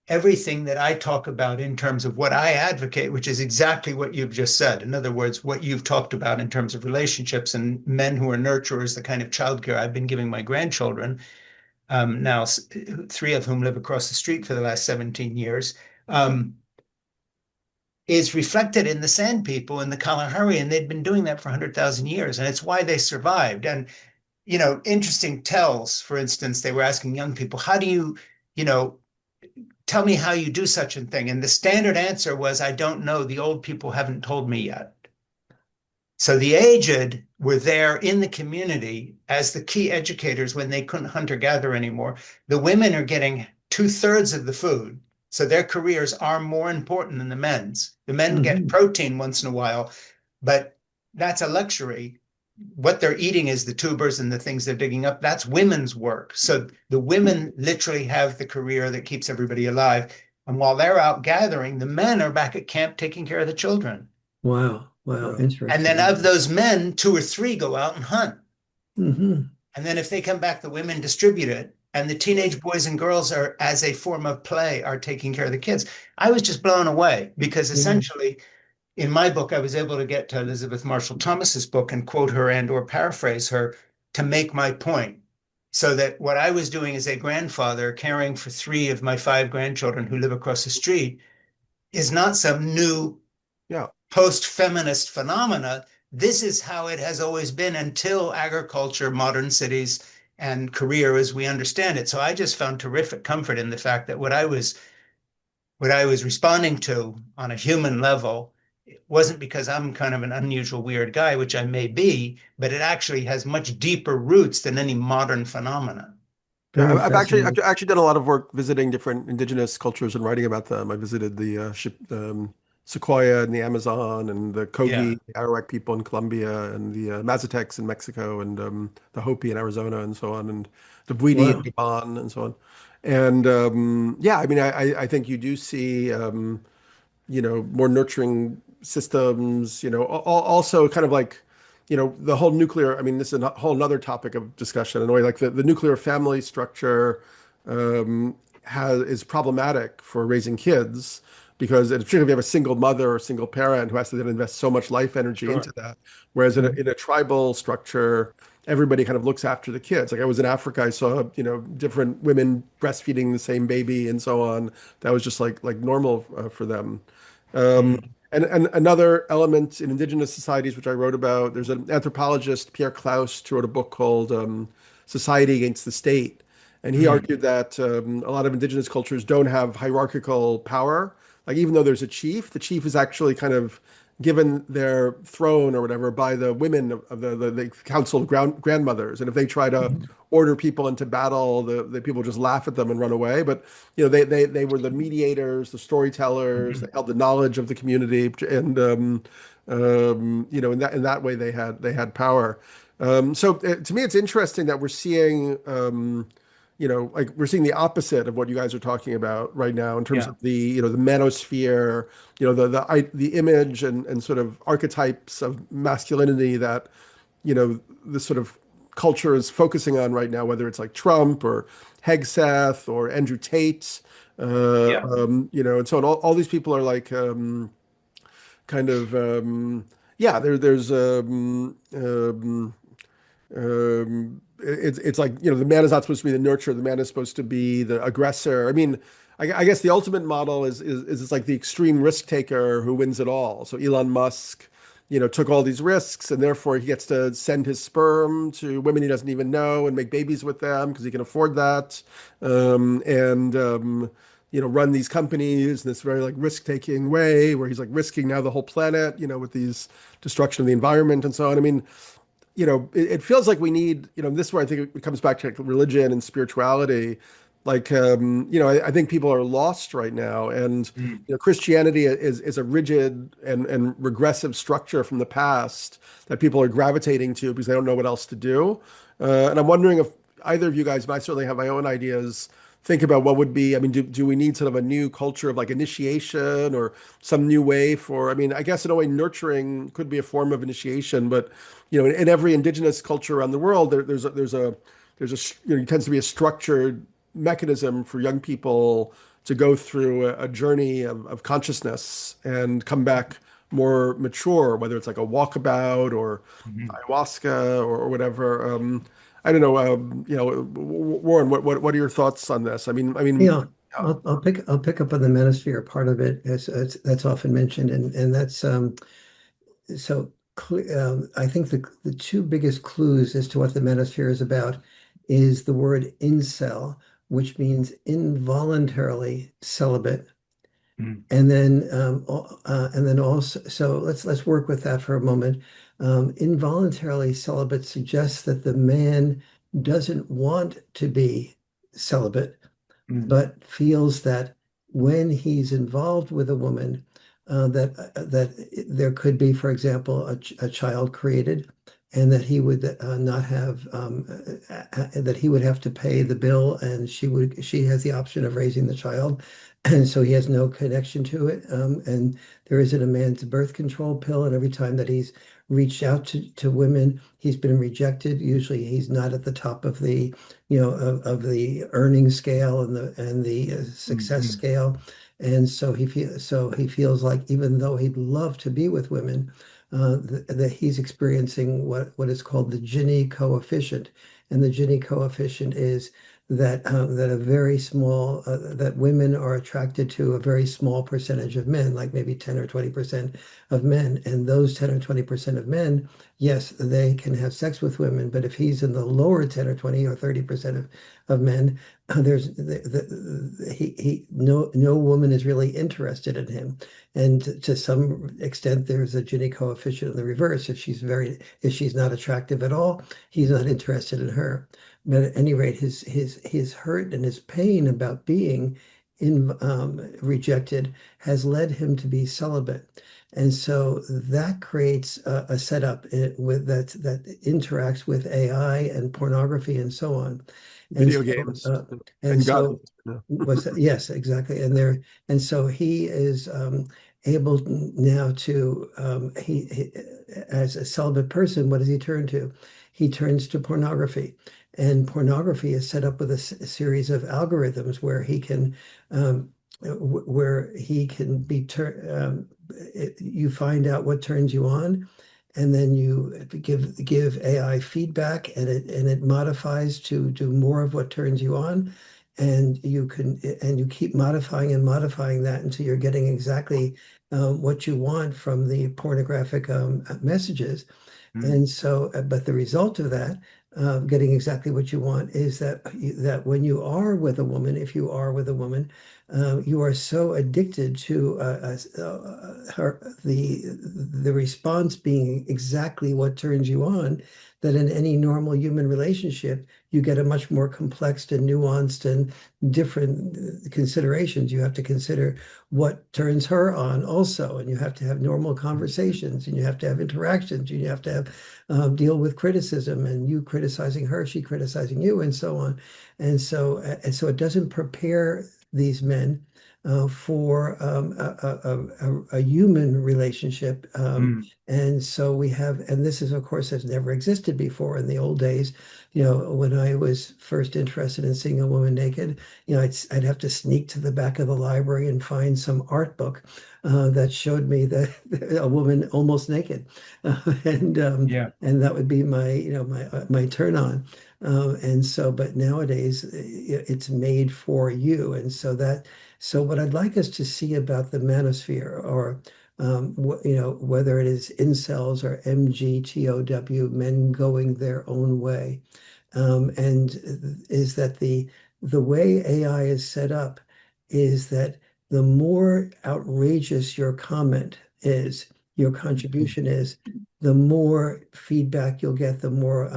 everything that I talk about in terms of what I advocate, which is exactly what you've just said. In other words, what you've talked about in terms of relationships and men who are nurturers, the kind of childcare I've been giving my grandchildren, now 3 of whom live across the street for the last 17 years, is reflected in the Sand People in the Kalahari, and they'd been doing that for 100,000 years, and it's why they survived. And, interesting tells, for instance, they were asking young people, how do you, tell me how you do such a thing. And the standard answer was, I don't know. The old people haven't told me yet. So the aged were there in the community as the key educators when they couldn't hunter-gather anymore. The women are getting 2/3 of the food. So their careers are more important than the men's. The men get protein once in a while, but that's a luxury. What they're eating is the tubers and the things they're digging up. That's women's work. So the women literally have the career that keeps everybody alive. And while they're out gathering, the men are back at camp taking care of the children. Wow. Interesting. And then of those men, 2 or 3 go out and hunt. And then if they come back, the women distribute it. And the teenage boys and girls are, as a form of play, are taking care of the kids. I was just blown away because essentially, in my book, I was able to get to Elizabeth Marshall Thomas's book and quote her and or paraphrase her to make my point. So that what I was doing as a grandfather, caring for 3 of my 5 grandchildren who live across the street, is not some new post-feminist phenomena. This is how it has always been until agriculture, modern cities, and career as we understand it. So I just found terrific comfort in the fact that what I was responding to on a human level, it wasn't because I'm kind of an unusual, weird guy, which I may be, but it actually has much deeper roots than any modern phenomena. Yeah, I've actually done a lot of work visiting different indigenous cultures and writing about them. I visited the Sequoia in the Amazon, and the Kogi, the Arawak people in Colombia, and the Mazatecs in Mexico, and the Hopi in Arizona, and so on, and the Bwiti in Gabon, and so on. And I mean, I think you do see, more nurturing systems, also kind of like, the whole nuclear, I mean, this is a whole nother topic of discussion in a way, like the nuclear family structure is problematic for raising kids, because particularly if you have a single mother or single parent who has to then invest so much life energy into that. Whereas in a tribal structure, everybody kind of looks after the kids. Like I was in Africa, I saw, different women breastfeeding the same baby and so on. That was just like normal for them. And another element in indigenous societies, which I wrote about, there's an anthropologist, Pierre Klaus, who wrote a book called Society Against the State. And he argued that a lot of indigenous cultures don't have hierarchical power. Like even though there's a chief, the chief is actually kind of given their throne or whatever by the women of the council of grandmothers. And if they try to order people into battle, the people just laugh at them and run away. But they were the mediators, the storytellers. They held the knowledge of the community, and in that way they had power. To me, it's interesting that we're seeing. Like we're seeing the opposite of what you guys are talking about right now in terms Yeah. of the manosphere, the image and sort of archetypes of masculinity that, this sort of culture is focusing on right now, whether it's like Trump or Hegseth or Andrew Tate, Yeah. and so on. All these people are like kind of yeah, there's it's like the man is not supposed to be the nurturer, the man is supposed to be the aggressor. I mean, I guess the ultimate model is it's like the extreme risk taker who wins it all. So Elon Musk, took all these risks, and therefore he gets to send his sperm to women he doesn't even know and make babies with them because he can afford that, and run these companies in this very like risk-taking way where he's like risking now the whole planet, with these destruction of the environment and so on. I mean, it feels like we need, this is where I think it comes back to like religion and spirituality. Like, I think people are lost right now, and Mm. Christianity is a rigid and regressive structure from the past that people are gravitating to because they don't know what else to do. And I'm wondering if either of you guys, but I certainly have my own ideas, think about what would be. I mean, do we need sort of a new culture of like initiation or some new way for? I mean, I guess in a way, nurturing could be a form of initiation, but in every indigenous culture around the world, there tends to be a structured mechanism for young people to go through a journey of consciousness and come back more mature, whether it's like a walkabout or Mhm. ayahuasca or whatever. I don't know. Warren, what are your thoughts on this? Yeah, Yeah. I'll pick up on the manosphere part of it as that's often mentioned, and that's so I think the two biggest clues as to what the manosphere is about is the word incel, which means involuntarily celibate. Mm. And then also, so let's work with that for a moment. Involuntarily celibate suggests that the man doesn't want to be celibate, Mm. but feels that when he's involved with a woman, that there could be, for example, a child created, and that he would not have that he would have to pay the bill, and she has the option of raising the child, and so he has no connection to it. And there isn't a man's birth control pill, and every time that he's reached out to women, he's been rejected. Usually, he's not at the top of the of the earning scale and the success Mm. scale, and so he feels like even though he'd love to be with women, that he's experiencing what is called the Gini coefficient, and the Gini coefficient is that a very small that women are attracted to a very small percentage of men, like maybe 10 or 20% of men, and those 10 or 20% of men, yes, they can have sex with women, but if he's in the lower 10 or 20 or 30% of men, there's he no woman is really interested in him. And to some extent, there's a Gini coefficient in the reverse. If she's not attractive at all, he's not interested in her. But at any rate, his hurt and his pain about being rejected has led him to be celibate. And so that creates a setup that interacts with AI and pornography and so on. And Video so games and and guns. so Yeah. yes, exactly. And so he is able now to as a celibate person, what does he turn to? He turns to pornography. And pornography is set up with a series of algorithms where he can you find out what turns you on, and then you give AI feedback, and it modifies to do more of what turns you on, and you keep modifying and modifying that until you're getting exactly what you want from the pornographic messages. Mm. And so, but the result of that, getting exactly what you want, is that when you are with a woman, if you are with a woman, you are so addicted to the response being exactly what turns you on that in any normal human relationship, you get a much more complex and nuanced and different considerations. You have to consider what turns her on also, and you have to have normal conversations, and you have to have interactions, and you have to have deal with criticism, and you criticizing her, she criticizing you, and so on. And so it doesn't prepare these men for a human relationship. Mm. And so we have, and this is, of course, has never existed before in the old days. When I was first interested in seeing a woman naked, I'd have to sneak to the back of the library and find some art book that showed me a woman almost naked, and Yeah. and that would be my turn on. But nowadays it's made for you. So what I'd like us to see about the manosphere, or whether it is incels or MGTOW, men going their own way, and is that the way AI is set up is that the more outrageous your comment is, your Mhm. contribution is, the more feedback you'll get, the more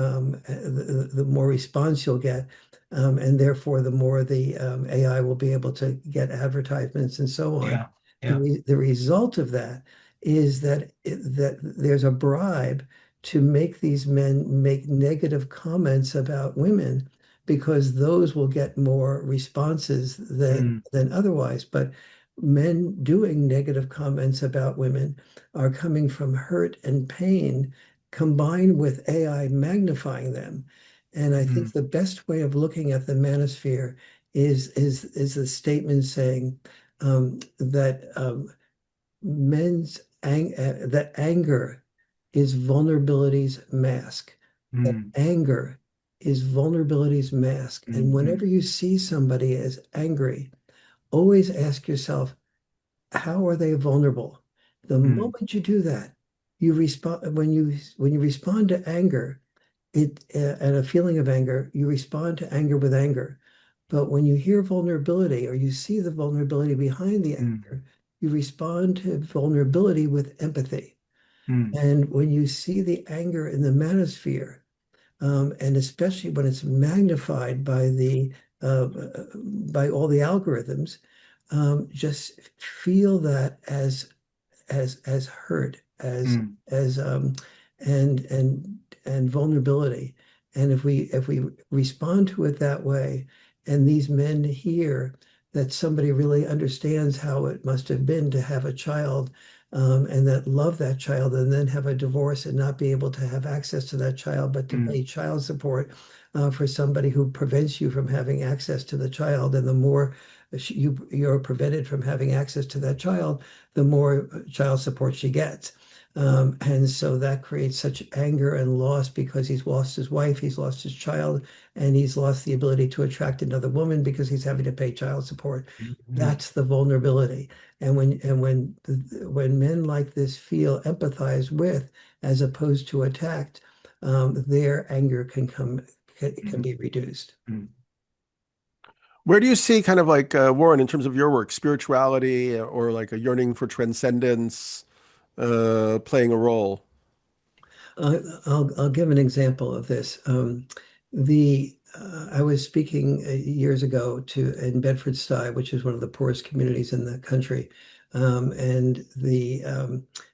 response you'll get, and therefore the more the AI will be able to get advertisements and so on. Yeah. Yeah. The result of that is that there's a bribe to make these men make negative comments about women because those will get more responses Mm. than otherwise. But men doing negative comments about women are coming from hurt and pain combined with AI magnifying them. And I think Mm. the best way of looking at the manosphere is a statement saying that that anger is vulnerability's mask. That Mm. anger is vulnerability's mask. And Mm. whenever you see somebody as angry, always ask yourself, how are they vulnerable? The Mm. moment you do that, you respond when you respond to anger, and a feeling of anger, you respond to anger with anger. But when you hear vulnerability or you see the vulnerability behind the Mm. anger, you respond to vulnerability with empathy. Mm. And when you see the anger in the manosphere, and especially when it's magnified by all the algorithms, just feel that as hurt, Mm. as and and vulnerability. And if we respond to it that way, and these men hear that somebody really understands how it must have been to have a child, and that love that child, and then have a divorce and not be able to have access to that child, but to Mm. pay child support for somebody who prevents you from having access to the child, and the more you're prevented from having access to that child, the more child support she gets. And so that creates such anger and loss because he's lost his wife, he's lost his child, and he's lost the ability to attract another woman because he's having to pay child support. Mm. That's the vulnerability. And when men like this feel empathized with, as opposed to attacked, their anger can Mm. be reduced. Mm. Where do you see kind of like Warren in terms of your work, spirituality or like a yearning for transcendence playing a role? I'll give an example of this. I was speaking years ago in Bedford-Stuy, which is one of the poorest communities in the country, and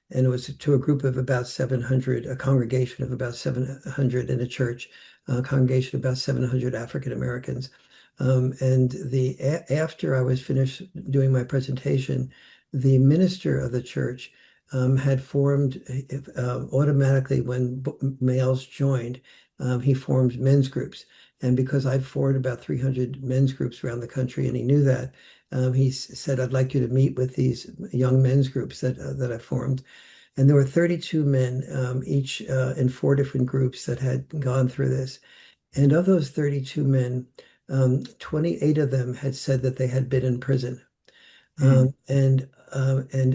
it was to a group of about 700, a congregation of about 700 in a church, a congregation of about 700 African Americans. After I was finished doing my presentation, the minister of the church had formed automatically when males joined. He formed men's groups. And because I've formed about 300 men's groups around the country, and he knew that, he said, I'd like you to meet with these young men's groups that I formed. And there were 32 men, each in four different groups that had gone through this. And of those 32 men, 28 of them had said that they had been in prison. Mm. And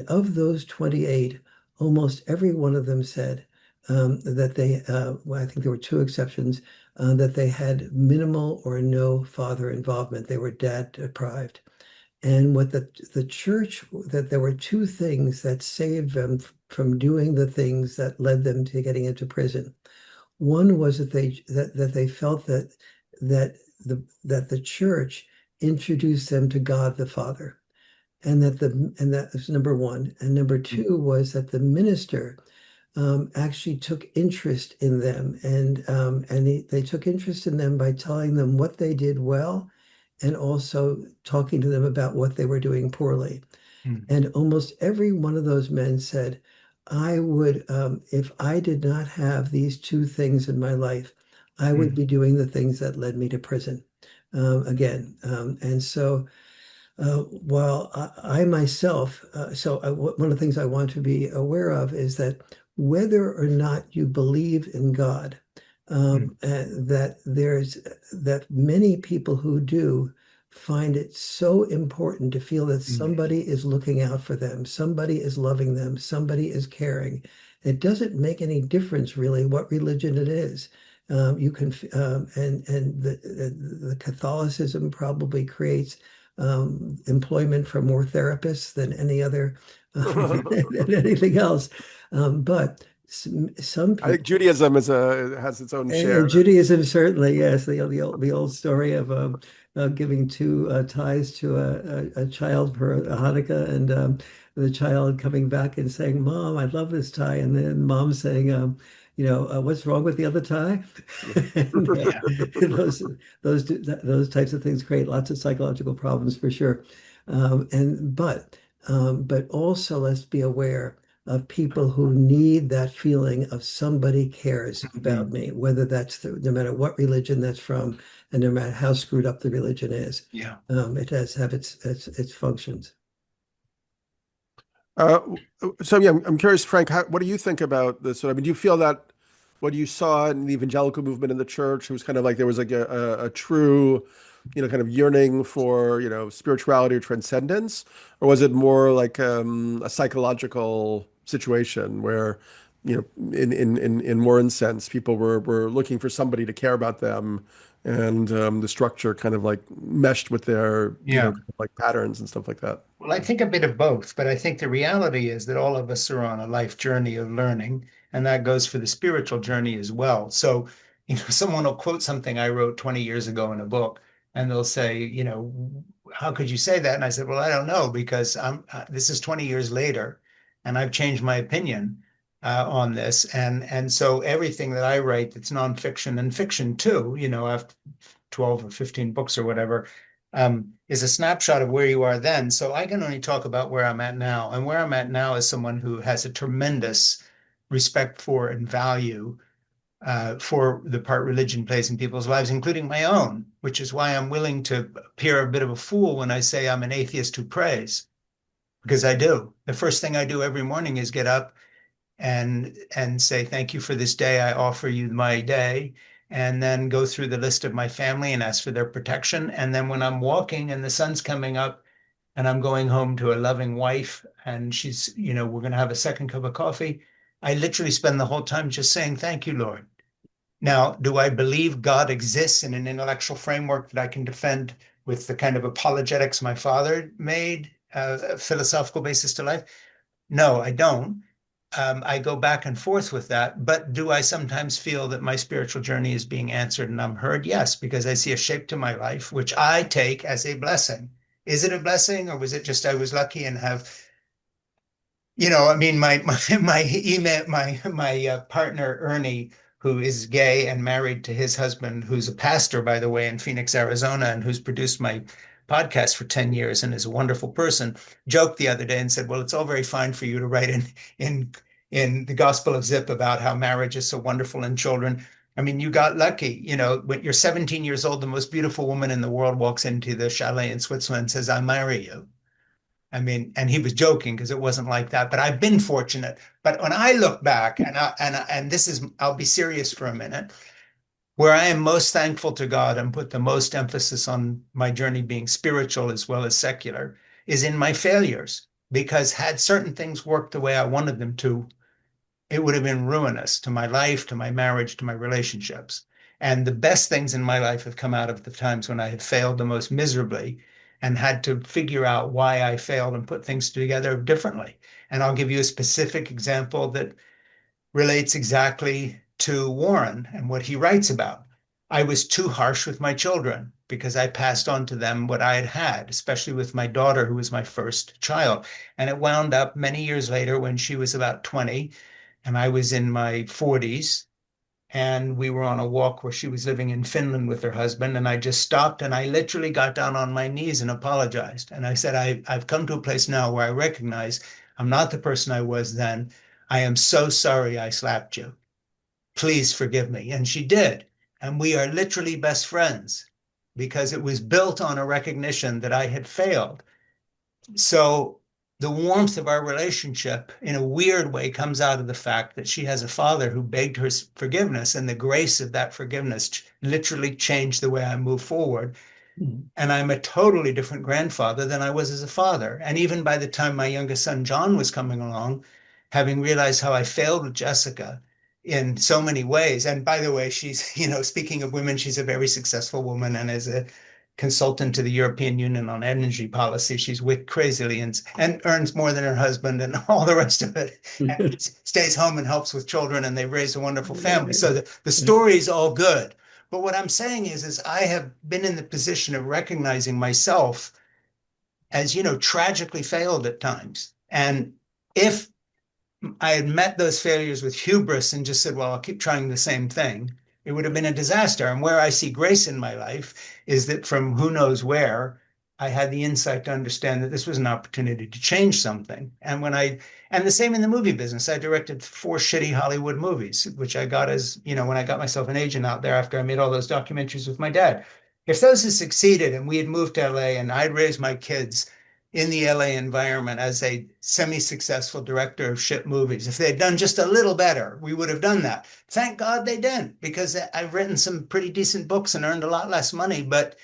of those 28, almost every one of them said that well, I think there were two exceptions, that they had minimal or no father involvement. They were dad deprived. And what the church, that there were two things that saved them from doing the things that led them to getting into prison. One was that they felt that the church introduced them to God the Father, and that was number one. And number two was that the minister actually took interest in them, and they took interest in them by telling them what they did well, and also talking to them about what they were doing poorly. Mm. And almost every one of those men said, I would, if I did not have these two things in my life, I would Mm. be doing the things that led me to prison again. And so while I myself, one of the things I want to be aware of is that whether or not you believe in God, Mm. that many people who do find it so important to feel that Mm. somebody is looking out for them, somebody is loving them, somebody is caring. It doesn't make any difference really what religion it is. You can, and the Catholicism probably creates employment for more therapists than any other than anything else. But some I think people, Judaism has its own and share. Judaism certainly, yes, the old story of giving two ties to a child for Hanukkah, and the child coming back and saying, "Mom, I love this tie," and then mom saying, "What's wrong with the other tie?" And Yeah. those types of things create lots of psychological problems for sure. But also let's be aware of people who need that feeling of somebody cares about Mm. me, whether no matter what religion that's from, and no matter how screwed up the religion is. Yeah. It has to have its functions. Uh, so yeah, I'm curious, Frank, what do you think about this? I mean, do you feel that what you saw in the evangelical movement in the church, it was kind of like there was like a true, kind of yearning for, spirituality or transcendence, or was it more like a psychological situation where, in more sense, people were looking for somebody to care about them, and the structure kind of like meshed with their, Yeah. kind of like patterns and stuff like that. Well, I think a bit of both, but I think the reality is that all of us are on a life journey of learning, and that goes for the spiritual journey as well. So, someone will quote something I wrote 20 years ago in a book, and they'll say, how could you say that? And I said, well, I don't know, because this is 20 years later, and I've changed my opinion on this. And so everything that I write that's nonfiction and fiction too, after 12 or 15 books or whatever, is a snapshot of where you are then. So I can only talk about where I'm at now. And where I'm at now is someone who has a tremendous respect for and value for the part religion plays in people's lives, including my own, which is why I'm willing to appear a bit of a fool when I say I'm an atheist who prays, because I do. The first thing I do every morning is get up and say, thank you for this day. I offer you my day. And then go through the list of my family and ask for their protection. And then when I'm walking and the sun's coming up and I'm going home to a loving wife and she's, we're going to have a second cup of coffee, I literally spend the whole time just saying, thank you, Lord. Now, do I believe God exists in an intellectual framework that I can defend with the kind of apologetics my father made, a philosophical basis to life? No, I don't. I go back and forth with that. But do I sometimes feel that my spiritual journey is being answered and I'm heard? Yes, because I see a shape to my life, which I take as a blessing. Is it a blessing, or was it just I was lucky and have, I mean, my email, my partner Ernie, who is gay and married to his husband, who's a pastor, by the way, in Phoenix, Arizona, and who's produced my podcast for 10 years and is a wonderful person, joked the other day and said, well, it's all very fine for you to write in in the Gospel of Zip about how marriage is so wonderful and children. I mean, you got lucky. When you're 17 years old, the most beautiful woman in the world walks into the chalet in Switzerland and says, I marry you. I mean, and he was joking because it wasn't like that, but I've been fortunate. But when I look back, and this is, I'll be serious for a minute, where I am most thankful to God and put the most emphasis on my journey being spiritual as well as secular, is in my failures. Because had certain things worked the way I wanted them to, it would have been ruinous to my life, to my marriage, to my relationships. And the best things in my life have come out of the times when I have failed the most miserably. and had to figure out why I failed and put things together differently. And I'll give you a specific example that relates exactly to Warren and what he writes about. I was too harsh with my children because I passed on to them what I had had, especially with my daughter, who was my first child. And it wound up many years later when she was about 20 and I was in my 40s. And we were on a walk where she was living in Finland with her husband. And I just stopped and I literally got down on my knees and apologized. And I said, I've come to a place now where I recognize I'm not the person I was then. I am so sorry I slapped you. Please forgive me. And she did. And we are literally best friends because it was built on a recognition that I had failed. So the warmth of our relationship, in a weird way, comes out of the fact that she has a father who begged her forgiveness, and the grace of that forgiveness literally changed the way I move forward. And I'm a totally different grandfather than I was as a father. And even by the time my youngest son, John, was coming along, having realized how I failed with Jessica in so many ways. And by the way, she's, speaking of women, she's a very successful woman and is a consultant to the European Union on energy policy. She's wicked crazily and earns more than her husband and all the rest of it. And stays home and helps with children, and they've raised a wonderful family. So the story is all good. But what I'm saying is I have been in the position of recognizing myself as, tragically failed at times. And if I had met those failures with hubris and just said, well, I'll keep trying the same thing, it would have been a disaster. And where I see grace in my life is that from who knows where, I had the insight to understand that this was an opportunity to change something. And the same in the movie business, I directed 4 shitty Hollywood movies, which I got as, when I got myself an agent out there after I made all those documentaries with my dad. If those had succeeded and we had moved to LA and I'd raised my kids in the LA environment as a semi-successful director of shit movies. If they'd done just a little better, we would have done that. Thank God they didn't, because I've written some pretty decent books and earned a lot less money, but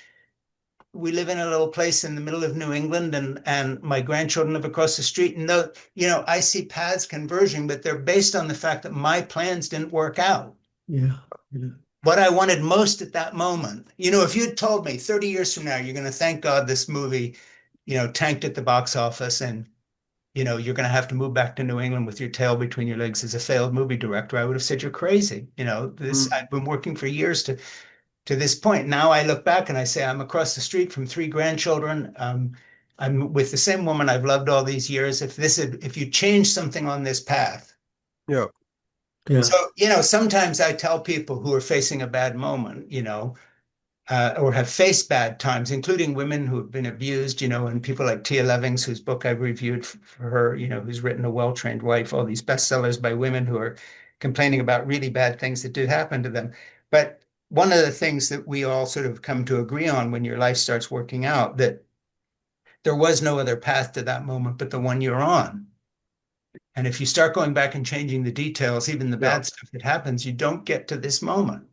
we live in a little place in the middle of New England, and my grandchildren live across the street. And though, I see paths converging, but they're based on the fact that my plans didn't work out. Yeah. Yeah. What I wanted most at that moment, if you'd told me 30 years from now, you're going to thank God this movie, tanked at the box office and, you're going to have to move back to New England with your tail between your legs as a failed movie director, I would have said you're crazy. I've been working for years to this point. Now I look back and I say I'm across the street from 3 grandchildren. I'm with the same woman I've loved all these years. If you change something on this path. Yeah. Yeah. So, sometimes I tell people who are facing a bad moment, or have faced bad times, including women who have been abused, and people like Tia Levings, whose book I've reviewed for her, who's written A Well-Trained Wife, all these bestsellers by women who are complaining about really bad things that did happen to them. But one of the things that we all sort of come to agree on when your life starts working out, that there was no other path to that moment but the one you're on. And if you start going back and changing the details, even the bad stuff that happens, you don't get to this moment.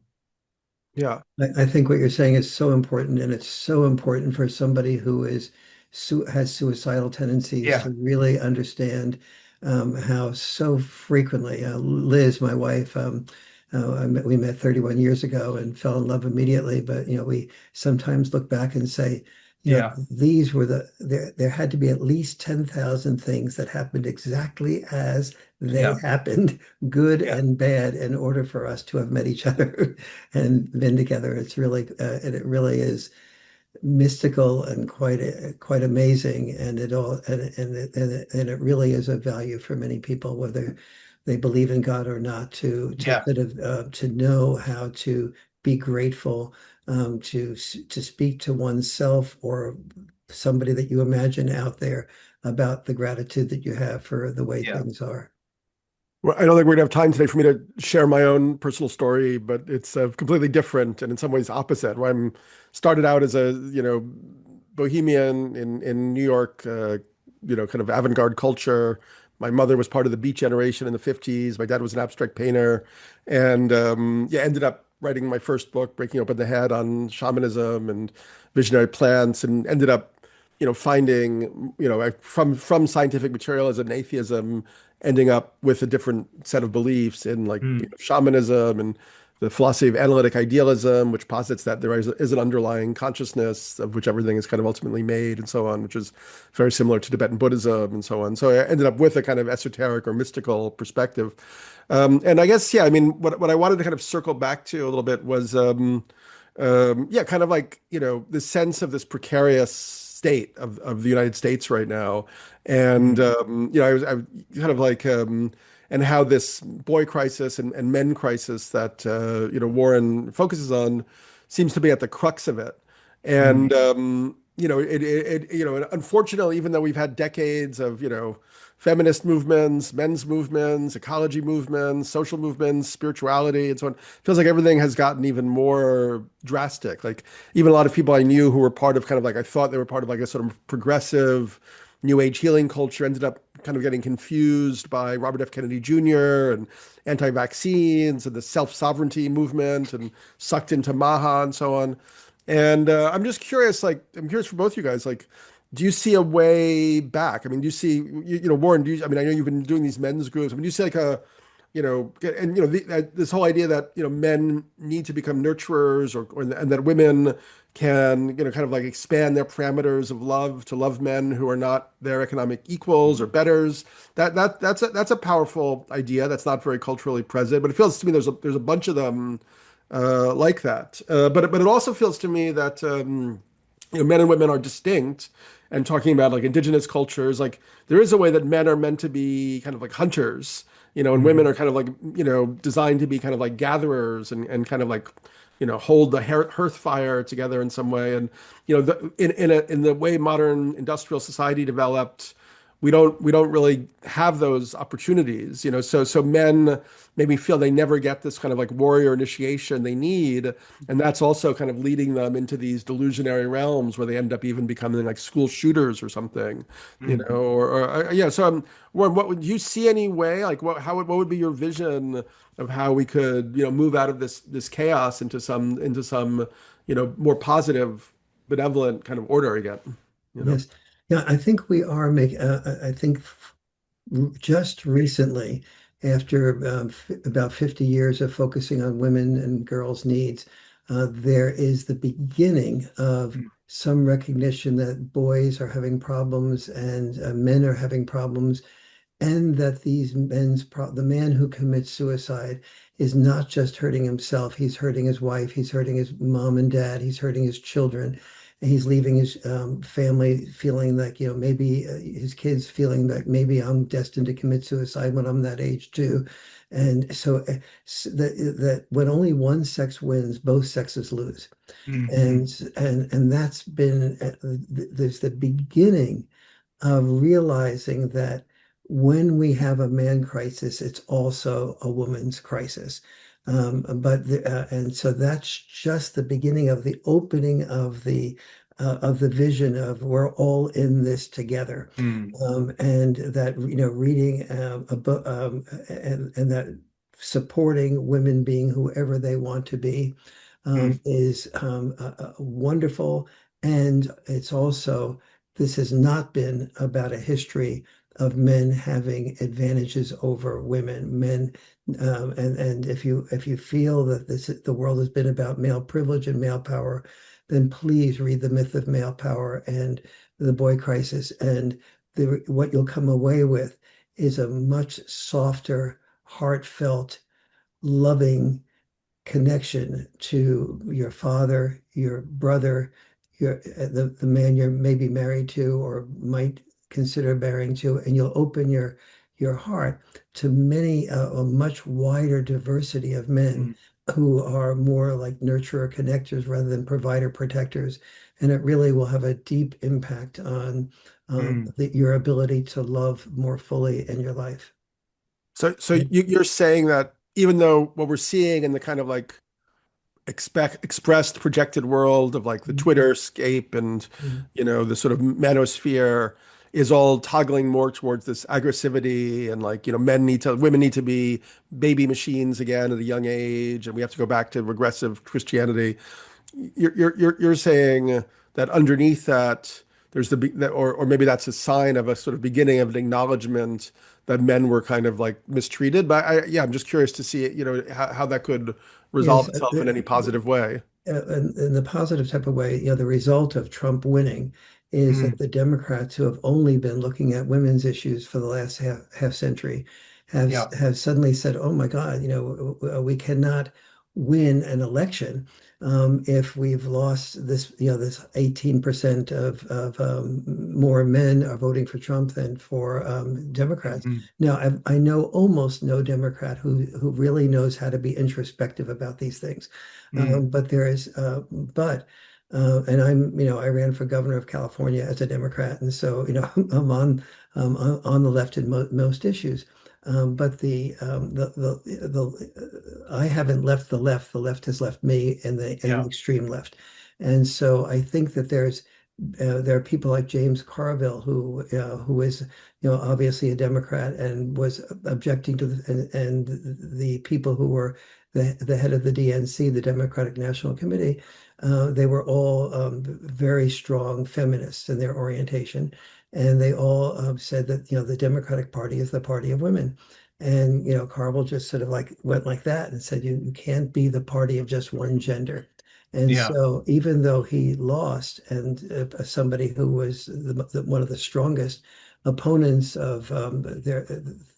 Yeah. I think what you're saying is so important, and it's so important for somebody who has suicidal tendencies Yeah. to really understand how so frequently Liz, my wife, we met 31 years ago and fell in love immediately. But we sometimes look back and say, Yeah. these were there had to be at least 10,000 things that happened exactly as they Yeah. happened, good Yeah. and bad, in order for us to have met each other and been together. It's really, and it really is mystical and quite amazing, and it really is of value for many people, whether they believe in God or not, to Yeah. sort of to know how to be grateful, to speak to oneself or somebody that you imagine out there about the gratitude that you have for the way Yeah. things are. Well, I don't think we're gonna have time today for me to share my own personal story, but it's completely different and in some ways opposite. Where I'm started out as a, bohemian in New York, kind of avant-garde culture. My mother was part of the Beat Generation in the 50s. My dad was an abstract painter, and ended up writing my first book, Breaking Open the Head, on shamanism and visionary plants, and ended up, finding, from scientific materialism and atheism, ending up with a different set of beliefs in like Mm. shamanism and the philosophy of analytic idealism, which posits that is an underlying consciousness of which everything is kind of ultimately made and so on, which is very similar to Tibetan Buddhism and so on. So I ended up with a kind of esoteric or mystical perspective. And I guess, yeah, I mean, what I wanted to kind of circle back to a little bit was, yeah, kind of like, the sense of this precarious state of the United States right now. And, Mm, I kind of like, and how this boy crisis and men crisis that Warren focuses on seems to be at the crux of it. And mm, unfortunately, even though we've had decades of feminist movements, men's movements, ecology movements, social movements, spirituality, and so on, it feels like everything has gotten even more drastic. Like even a lot of people I knew who were part of kind of like I thought they were part of like a sort of progressive New Age healing culture ended up kind of getting confused by Robert F. Kennedy Jr. and anti-vaccines and the self-sovereignty movement and sucked into Maha and so on. And I'm just curious, like, I'm curious for both of you guys, like, do you see a way back? I mean, do you see, Warren, I mean, I know you've been doing these men's groups. I mean, do you see like and this whole idea that men need to become nurturers, and that women can kind of like expand their parameters of love to love men who are not their economic equals or betters. That's a powerful idea that's not very culturally present, but it feels to me there's a bunch of them like that. But it also feels to me that men and women are distinct, and talking about like indigenous cultures, like there is a way that men are meant to be kind of like hunters, and women mm, are kind of like, designed to be kind of like gatherers and kind of like, hold the hearth fire together in some way. And, in the way modern industrial society developed, we don't really have those opportunities, so men maybe feel they never get this kind of like warrior initiation they need, and that's also kind of leading them into these delusionary realms where they end up even becoming like school shooters or something, mm. yeah. So Warren, what would you see any way, like what would be your vision of how we could move out of this chaos into some more positive, benevolent kind of order again, you know? Yes. Yeah, I think we are making, I think just recently, after about 50 years of focusing on women and girls' needs, there is the beginning of Mm, some recognition that boys are having problems and men are having problems, and that the man who commits suicide is not just hurting himself, he's hurting his wife, he's hurting his mom and dad, he's hurting his children, and he's leaving his family feeling like, maybe his kids feeling that maybe I'm destined to commit suicide when I'm that age too. And so, that when only one sex wins, both sexes lose. mm, And mm, that's been there's the beginning of realizing that when we have a man crisis, it's also a woman's crisis. And so that's just the beginning of the opening of the vision of we're all in this together. mm, And that, reading a book, and that supporting women being whoever they want to be, mm, is wonderful. And it's also, this has not been about a history of men having advantages over women. And if you feel that the world has been about male privilege and male power, then please read The Myth of Male Power and The Boy Crisis. And what you'll come away with is a much softer, heartfelt, loving connection to your father, your brother, the man you're maybe married to or might consider marrying to, and you'll open your heart to a much wider diversity of men mm, who are more like nurturer connectors rather than provider protectors. And it really will have a deep impact on mm. your ability to love more fully in your life. So you're saying that even though what we're seeing in the kind of like expressed projected world of like the Mhm. Twitter scape and Mhm. the sort of manosphere is all toggling more towards this aggressivity, and like women need to be baby machines again at a young age, and we have to go back to regressive Christianity. You're saying that underneath that there's or maybe that's a sign of a sort of beginning of an acknowledgement that men were kind of like mistreated. But yeah, I'm just curious to see, how that could resolve Yes, itself in any positive way. in the positive type of way, the result of Trump winning is that Mm, the Democrats who have only been looking at women's issues for the last half century yeah. have suddenly said, "Oh my God, we cannot win an election if we've lost this 18% of more men are voting for Trump than for Democrats." Mhm. Now, I know almost no Democrat who really knows how to be introspective about these things. Mm, But there is, and I ran for governor of California as a Democrat, and so, I'm on the left in most issues. But I haven't left the left. The left has left me in the yeah. extreme left, and so I think that there are people like James Carville who is obviously a Democrat and was objecting to and the people who were the head of the DNC, the Democratic National Committee, they were all very strong feminists in their orientation, and they all said that the Democratic Party is the party of women. And Carville just sort of like went like that and said you can't be the party of just one gender. And Yeah. so, even though he lost, and somebody who was one of the strongest opponents of their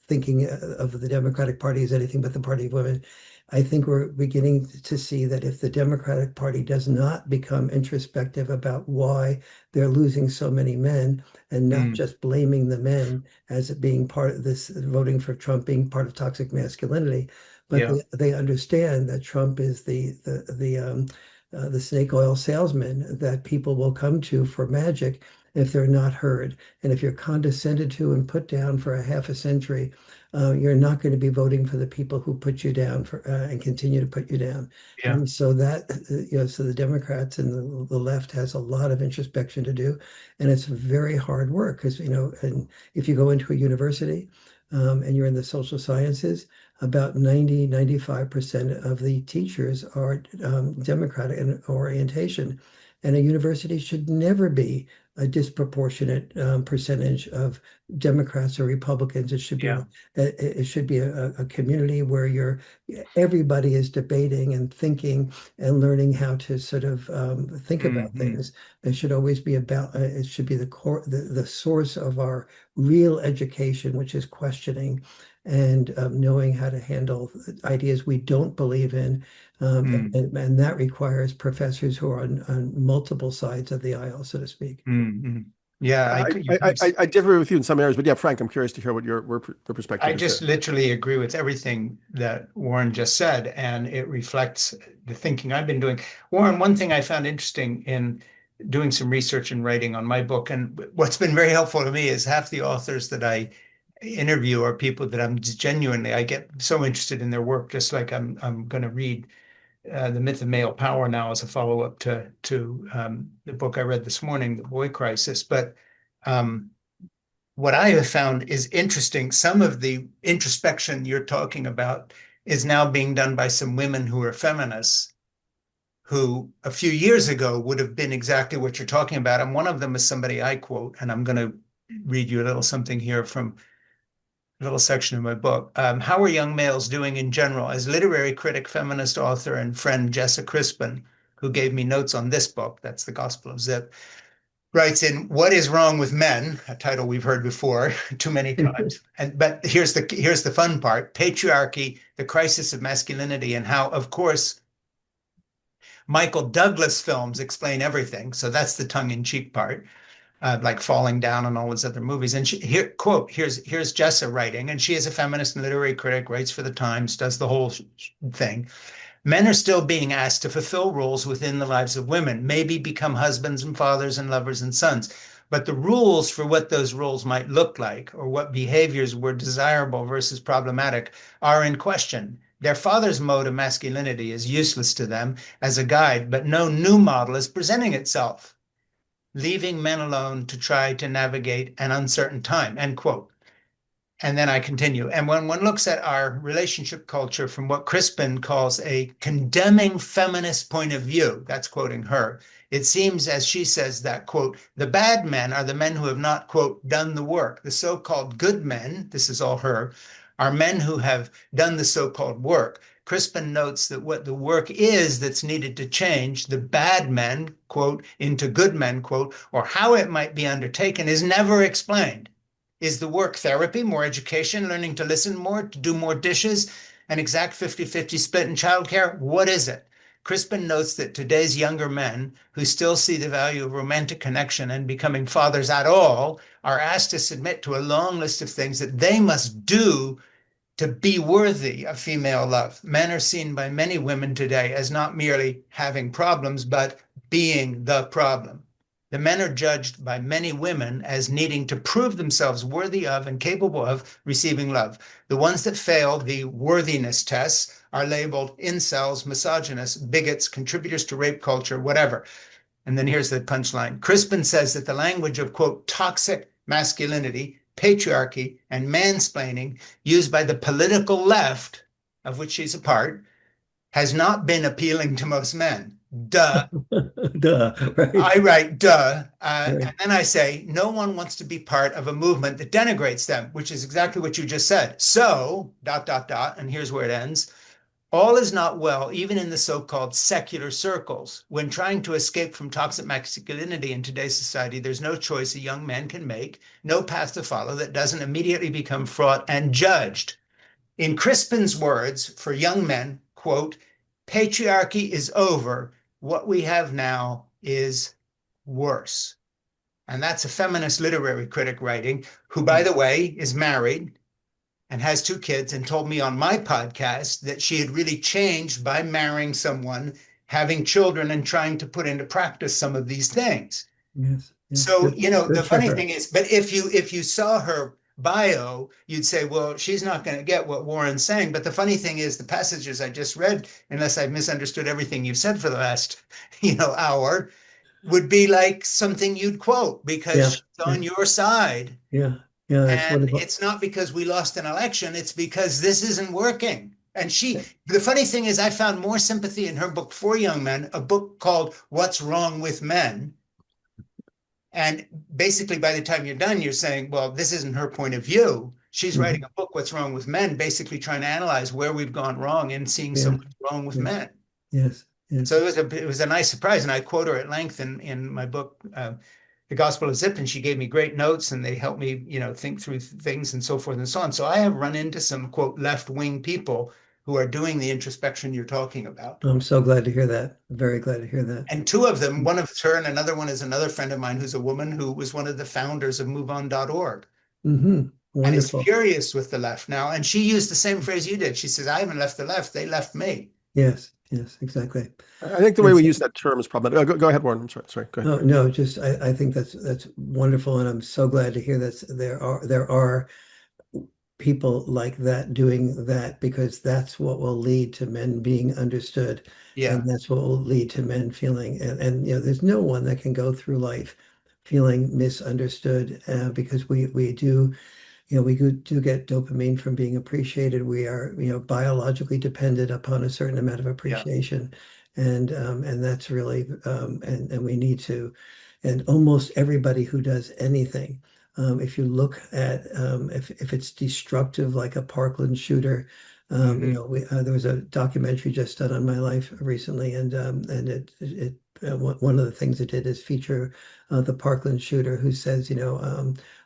thinking of the Democratic Party as anything but the party of women, I think we're beginning to see that if the Democratic Party does not become introspective about why they're losing so many men and not Mm, just blaming the men as it being part of this, voting for Trump being part of toxic masculinity, but yeah. they understand that Trump is the snake oil salesman that people will come to for magic if they're not heard. And if you're condescended to and put down for a half a century, you're not going to be voting for the people who put you down and continue to put you down. Yeah. And so so the Democrats and the left has a lot of introspection to do, and it's very hard work because and if you go into a university and you're in the social sciences, about 95% of the teachers are Democratic in orientation. And a university should never be a disproportionate percentage of Democrats or Republicans. Yeah. It should be a community where everybody is debating and thinking and learning how to sort of think about Hmm. things. It should always be about, it should be the core, the source of our real education, which is questioning and knowing how to handle ideas we don't believe in. Mm, And that requires professors who are on multiple sides of the aisle, so to speak. mm. Yeah. I, I differ with you in some areas, but yeah, Frank, I'm curious to hear what your I perspective is just there. literally agree with everything that Warren just said, and it reflects the thinking I've been doing. Warren, one thing I found interesting in doing some research and writing on my book, and what's been very helpful to me is half the authors that I interview are people that I get so interested in their work, just like I'm going to read The Myth of Male Power now as a follow-up to the book I read this morning, The Boy Crisis. But um, what I have found is interesting. Some of the introspection you're talking about is now being done by some women who are feminists who a few years ago would have been exactly what you're talking about. And one of them is somebody I quote, and I'm going to read you a little something here from a little section of my book. How are young males doing in general? As literary critic, feminist author, and friend Jessa Crispin, who gave me notes on this book, that's The Gospel of Zip, writes in What is Wrong with Men, a title we've heard before too many times. But here's the fun part: patriarchy, the crisis of masculinity, and how, of course, Michael Douglas films explain everything. So that's the tongue-in-cheek part, like Falling Down and all those other movies. And quote, here's Jessa writing, and she is a feminist and literary critic, writes for the Times, does the whole thing. Men are still being asked to fulfill roles within the lives of women, maybe become husbands and fathers and lovers and sons. But the rules for what those roles might look like or what behaviors were desirable versus problematic are in question. Their father's mode of masculinity is useless to them as a guide, but no new model is presenting itself, leaving men alone to try to navigate an uncertain time, end quote. And then I continue. And when one looks at our relationship culture from what Crispin calls a condemning feminist point of view, that's quoting her, it seems, as she says, that, quote, the bad men are the men who have not, quote, done the work. The so-called good men, this is all her, are men who have done the so-called work. Crispin notes that what the work is that's needed to change the bad men, quote, into good men, quote, or how it might be undertaken is never explained. Is the work therapy, more education, learning to listen more, to do more dishes, an exact 50-50 split in childcare? What is it? Crispin notes that today's younger men who still see the value of romantic connection and becoming fathers at all are asked to submit to a long list of things that they must do to be worthy of female love. Men are seen by many women today as not merely having problems, but being the problem. The men are judged by many women as needing to prove themselves worthy of and capable of receiving love. The ones that fail the worthiness tests are labeled incels, misogynists, bigots, contributors to rape culture, whatever. And then here's the punchline. Crispin says that the language of, quote, toxic masculinity, patriarchy, and mansplaining used by the political left, of which she's a part, has not been appealing to most men. Duh. Duh, right? I write, duh. Right. And then I say, no one wants to be part of a movement that denigrates them, which is exactly what you just said. So, dot, dot, dot, and here's where it ends. All is not well, even in the so-called secular circles. When trying to escape from toxic masculinity in today's society, there's no choice a young man can make, no path to follow that doesn't immediately become fraught and judged. In Crispin's words, for young men, quote, patriarchy is over. What we have now is worse. And that's a feminist literary critic writing, who, by the way, is married and has two kids, and told me on my podcast that she had really changed by marrying someone, having children, and trying to put into practice some of these things. Yes. Yes. So, Good. you know, the Good for funny her. thing is, but if you saw her bio, you'd say, well, she's not going to get what Warren's saying. But the funny thing is, the passages I just read, unless I've misunderstood everything you've said for the last, hour, would be like something you'd quote because Yeah. she's Yeah. on your side. Yeah. Yeah. That's And wonderful. it's not because we lost an election, it's because this isn't working. And the funny thing is, I found more sympathy in her book for young men, a book called What's Wrong with Men. And basically, by the time you're done, you're saying, well, this isn't her point of view. She's writing Mhm. a book, What's Wrong with Men, basically trying to analyze where we've gone wrong and seeing so Yeah. much wrong with Yes. men. Yes. So Yes. it was a nice surprise, and I quote her at length in my book, The Gospel of Zip, and she gave me great notes, and they helped me, think through things and so forth and so on. So I have run into some quote left wing people who are doing the introspection you're talking about, I'm so glad to hear that. Very glad to hear that. and two of them, one of her, and another one is another friend of mine who's a woman who was one of the founders of MoveOn.org. And is Wonderful. furious with the left now. And she used the same phrase you did. She says, I haven't left the left, they left me. Yes. Yes. Exactly. I think the way And we so, use that term is problematic. Go ahead, Warren. I'm sorry. Sorry. Go ahead. no, no, just I think that's wonderful, and I'm so glad to hear that there are people like that doing that, because that's what will lead to men being understood, and Yeah, that's what will lead to men feeling, and there's no one that can go through life feeling misunderstood, because we do. We do get dopamine from being appreciated. We are, biologically dependent upon a certain amount of yeah, appreciation. And that's really, and we need to, and almost everybody who does anything, if you look at, if it's destructive, like a Parkland shooter, hmm, there was a documentary just done on my life recently, and one of the things it did is feature the Parkland shooter, who says,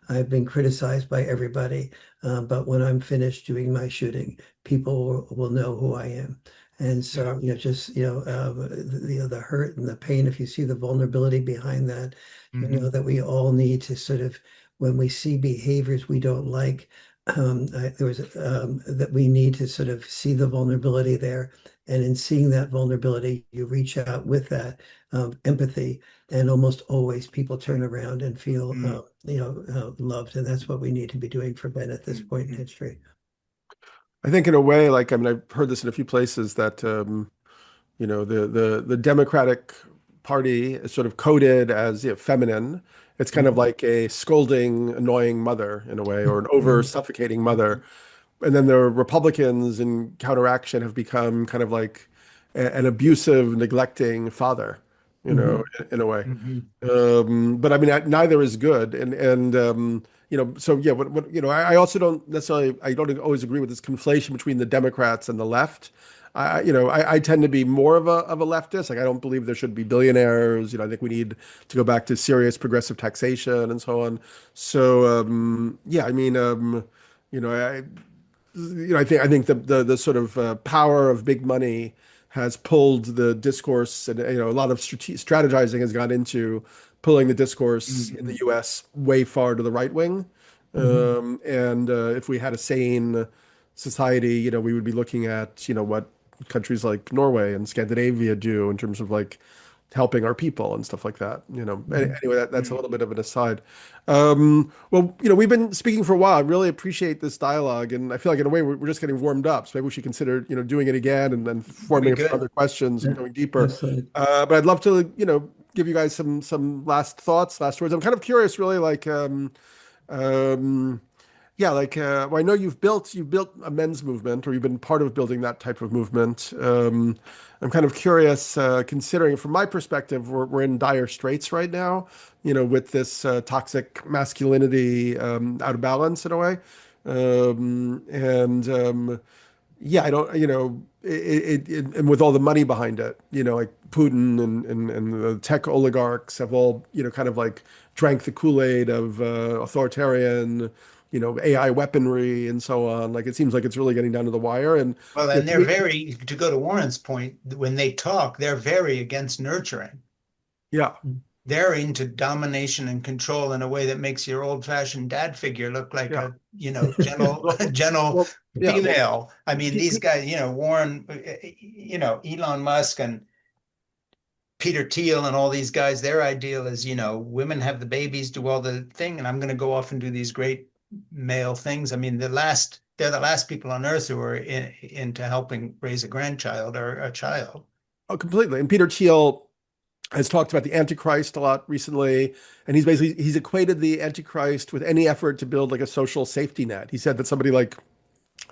I've been criticized by everybody, but when I'm finished doing my shooting, people will know who I am. And yeah, so, just, the hurt and the pain, if you see the vulnerability behind that, hmm, that we all need to sort of, when we see behaviors we don't like, there was that we need to sort of see the vulnerability there. And in seeing that vulnerability, you reach out with that empathy, and almost always people turn around and feel, hmm, loved. And that's what we need to be doing for Ben at this point in hmm, history. I think in a way, like, I mean, I've heard this in a few places that, the Democratic party is sort of coded as, feminine. It's kind of like a scolding, annoying mother in a way, or an over Mhm. suffocating mother. And then the Republicans in counteraction have become kind of like an abusive, neglecting father, Mhm. in a way. Mhm. But I mean, neither is good. So yeah, I also don't necessarily, I don't always agree with this conflation between the Democrats and the left. I tend to be more of a leftist. Like, I don't believe there should be billionaires. I think we need to go back to serious progressive taxation and so on. So, yeah, I mean, you know, I, I think the sort of power of big money has pulled the discourse, and a lot of strategizing has gone into pulling the discourse in the Mhm. U.S. way far to the right wing. Mhm. And if we had a sane society, we would be looking at what countries like Norway and Scandinavia do in terms of like helping our people and stuff like that. Mhm. Anyway, that's a Mhm. little bit of an aside. Well, we've been speaking for a while. I really appreciate this dialogue, and I feel like in a way we're just getting warmed up. So maybe we should consider, doing it again and then Be forming some good. other questions and Yeah, going deeper. absolutely. But I'd love to, give you guys some last thoughts, last words. I'm kind of curious, really, like, um, yeah, like, well, I know you've built a men's movement, or you've been part of building that type of movement. I'm kind of curious, considering from my perspective, we're in dire straits right now, with this toxic masculinity out of balance in a way. And Yeah, I don't, and with all the money behind it, like Putin and the tech oligarchs have all, kind of like drank the Kool-Aid of authoritarian, AI weaponry and so on. Like, it seems like it's really getting down to the wire. And Well, you and know, to they're me, very, to go to Warren's point, when they talk, they're very against nurturing. yeah, They're into domination and control in a way that makes your old-fashioned dad figure look like yeah. a, gentle, gentle Yeah, well, female. I mean, these guys, Warren, Elon Musk and Peter Thiel and all these guys, their ideal is, women have the babies, do all the thing, and I'm going to go off and do these great male things. I mean, they're the last people on earth who are into helping raise a grandchild or a child. oh, completely. And Peter Thiel has talked about the Antichrist a lot recently, and he's equated the Antichrist with any effort to build like a social safety net. He said that somebody like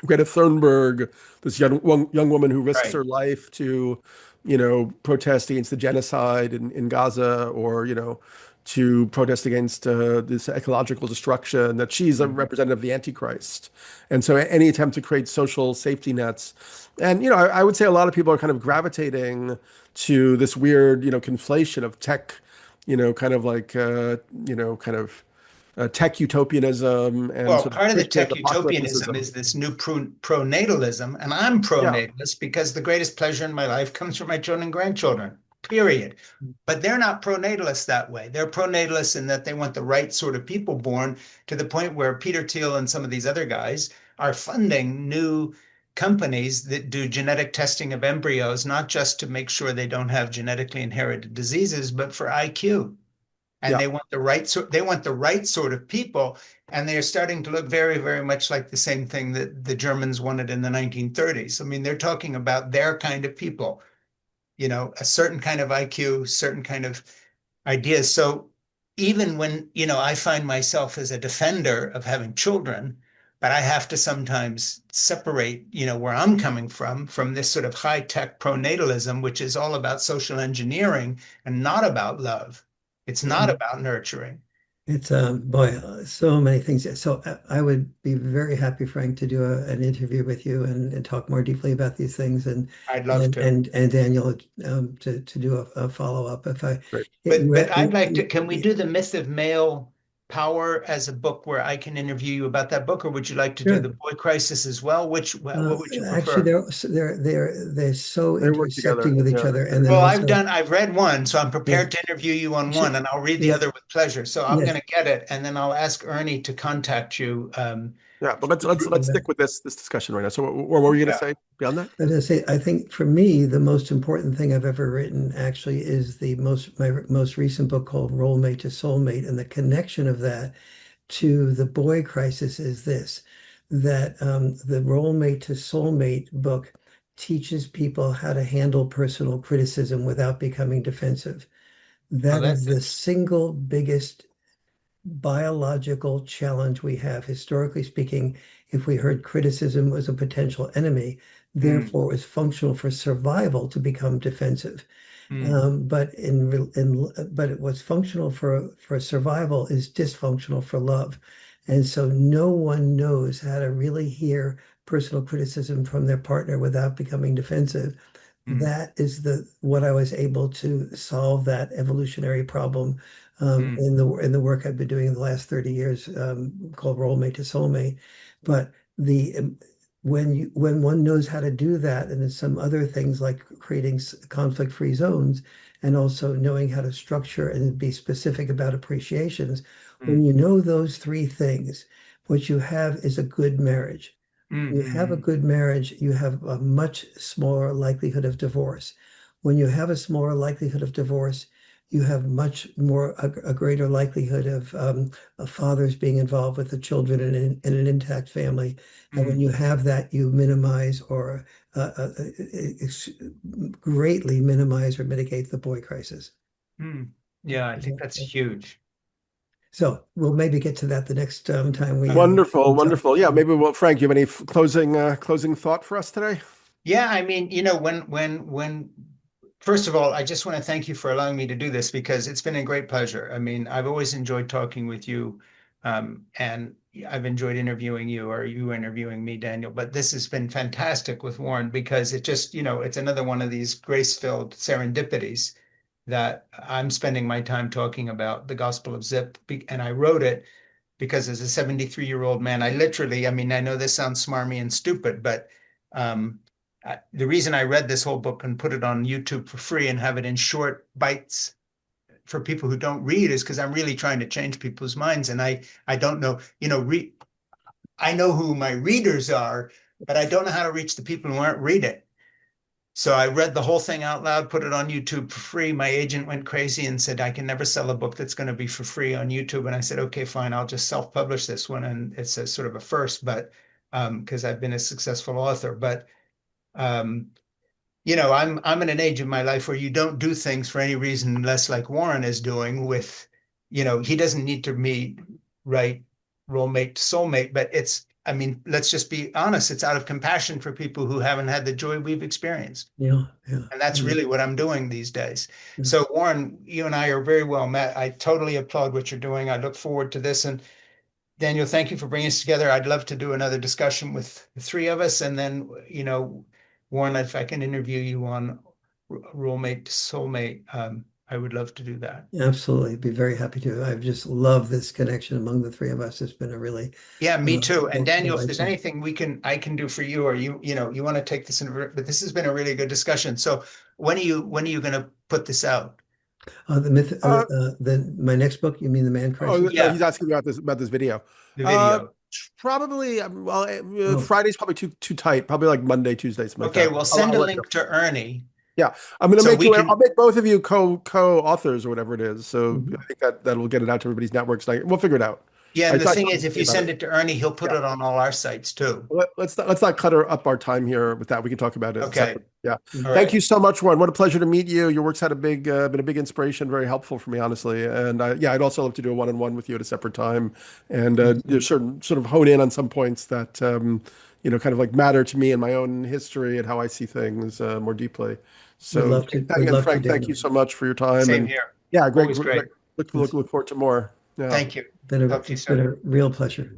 Greta Thunberg, this young woman who risks Right. her life to, protest against the genocide in Gaza, or to protest against this ecological destruction, that she's a Mhm. representative of the Antichrist. And so any attempt to create social safety nets, and I would say a lot of people are kind of gravitating to this weird, conflation of tech, kind of like, kind of tech utopianism and Well, sort of part of the Christian tech utopianism apocalypticism. is this new pronatalism, and I'm Yeah, pronatalist because the greatest pleasure in my life comes from my children and grandchildren, period. But they're not pronatalists that way. They're pronatalists in that they want the right sort of people born, to the point where Peter Thiel and some of these other guys are funding new companies that do genetic testing of embryos, not just to make sure they don't have genetically inherited diseases, but for IQ. And yeah. they want the right sort of people, and they are starting to look very, very much like the same thing that the Germans wanted in the 1930s. I mean, they're talking about their kind of people, a certain kind of IQ, certain kind of ideas. So even when, I find myself as a defender of having children, but I have to sometimes separate, where I'm coming from this sort of high tech pronatalism, which is all about social engineering and not about love. It's not about nurturing. It's boy, so many things. So I would be very happy, Frank, to do an interview with you and talk more deeply about these things, and I'd love to. Daniel, to do a follow up. If I Great. But I'd like to, can we do the myth of male power as a book where I can interview you about that book, or would you like to do the Sure. boy crisis as well? What would you Actually, prefer? they're so They work together. intersecting with each Yeah. other, and then Well, also I've read one, so I'm yeah, prepared to interview you on sh- one, and I'll read the yeah, other with pleasure. So I'm going yes. to get it, and then I'll ask Ernie to contact you. Yeah. But let's stick with this discussion right now. So what were you going to Yeah. say beyond that? As I say, I think for me, the most important thing I've ever written actually is my most recent book called Role Mate to Soulmate, and the connection of that to the boy crisis is this, that the Role Mate to Soulmate book teaches people how to handle personal criticism without becoming defensive. Oh, That is the that's single biggest biological challenge we have. Historically speaking, if we heard criticism was a potential enemy, mm, therefore it was functional for survival to become defensive. mm, But what's functional for survival is dysfunctional for love. And so no one knows how to really hear personal criticism from their partner without becoming defensive. mm, That is the what I was able to solve that evolutionary problem mm, in the work I've been doing the last 30 years, called Role Mate to Soulmate. But the when one knows how to do that, and then some other things like creating conflict-free zones, and also knowing how to structure and be specific about appreciations, when mm, you know those three things, what you have is a good marriage. mm, You have a mm, good marriage, you have a much smaller likelihood of divorce. When you have a smaller likelihood of divorce, you have much more a greater likelihood of fathers being involved with the children in an intact family. And when mm, you have that, you minimize or greatly minimize or mitigate the boy crisis. mm. Yeah, I think that's huge. So we'll maybe get to that the next time Wonderful, we talk. wonderful. Yeah, maybe well, Frank, you have any closing thought for us today? Yeah, I mean, when first of all, I just want to thank you for allowing me to do this because it's been a great pleasure. I mean, I've always enjoyed talking with you, and I've enjoyed interviewing you or you interviewing me, Daniel. But this has been fantastic with Warren because it just, it's another one of these grace-filled serendipities that I'm spending my time talking about the Gospel of Zip, and I wrote it because as a 73-year-old man, I literally, I mean, I know this sounds smarmy and stupid, but um, the reason I read this whole book and put it on YouTube for free and have it in short bites for people who don't read is because I'm really trying to change people's minds. And I don't know, I know who my readers are, but I don't know how to reach the people who aren't reading. So I read the whole thing out loud, put it on YouTube for free. My agent went crazy and said, I can never sell a book that's going to be for free on YouTube. And I said, okay, fine, I'll just self-publish this one. And it's a sort of a first, but because I've been a successful author. But um, I'm in an age of my life where you don't do things for any reason unless like Warren is doing with, he doesn't need to meet, right, role mate to soulmate, but I mean, let's just be honest, it's out of compassion for people who haven't had the joy we've experienced. Yeah, yeah, And that's yeah, really what I'm doing these days. yeah. So, Warren, you and I are very well met. I totally applaud what you're doing. I look forward to this. And Daniel, thank you for bringing us together. I'd love to do another discussion with the three of us. And then, Warren, if I can interview you on roommate to soulmate, I would love to do that. Absolutely. Be very happy to. I've just loved this connection among the three of us. It's been a really Yeah, me too. And Daniel, if there's delightful. anything I can do for you, or you want to take this in, but this has been a really good discussion. So when are you going to put this out? The myth, Uh, my next book, you mean The Man oh Crisis? no, Yeah, he's asking about this video. the Uh, video. Probably. Well, Oh, Friday's probably too tight. Probably like Monday, Tuesday, something like Okay, that. well, send I'll a let you know. link to Ernie Yeah, I'm gonna so make we you. I'll can. make both of you co-authors or whatever it is. So I mhm. think that'll get it out to everybody's networks. Like, we'll figure it out. Yeah, I and the talked thing is, if you about it. send it to Ernie, he'll put Yeah. it on all our sites too. Let's not clutter up our time here with that. We can talk about it Okay, separately. Yeah. all Thank right. you so much, Warren. What a pleasure to meet you. Your work's had been a big inspiration, very helpful for me, honestly. And yeah, I'd also love to do a one-on-one with you at a separate time, and sort of hone in on some points that kind of like matter to me in my own history and how I see things more deeply. So, Would and love to, Frank, thank you Daniel. so much for your time. Same And here. yeah, great, Always great. great. Look forward to more. Yeah. Thank you. Talk to you It's been soon. a real pleasure.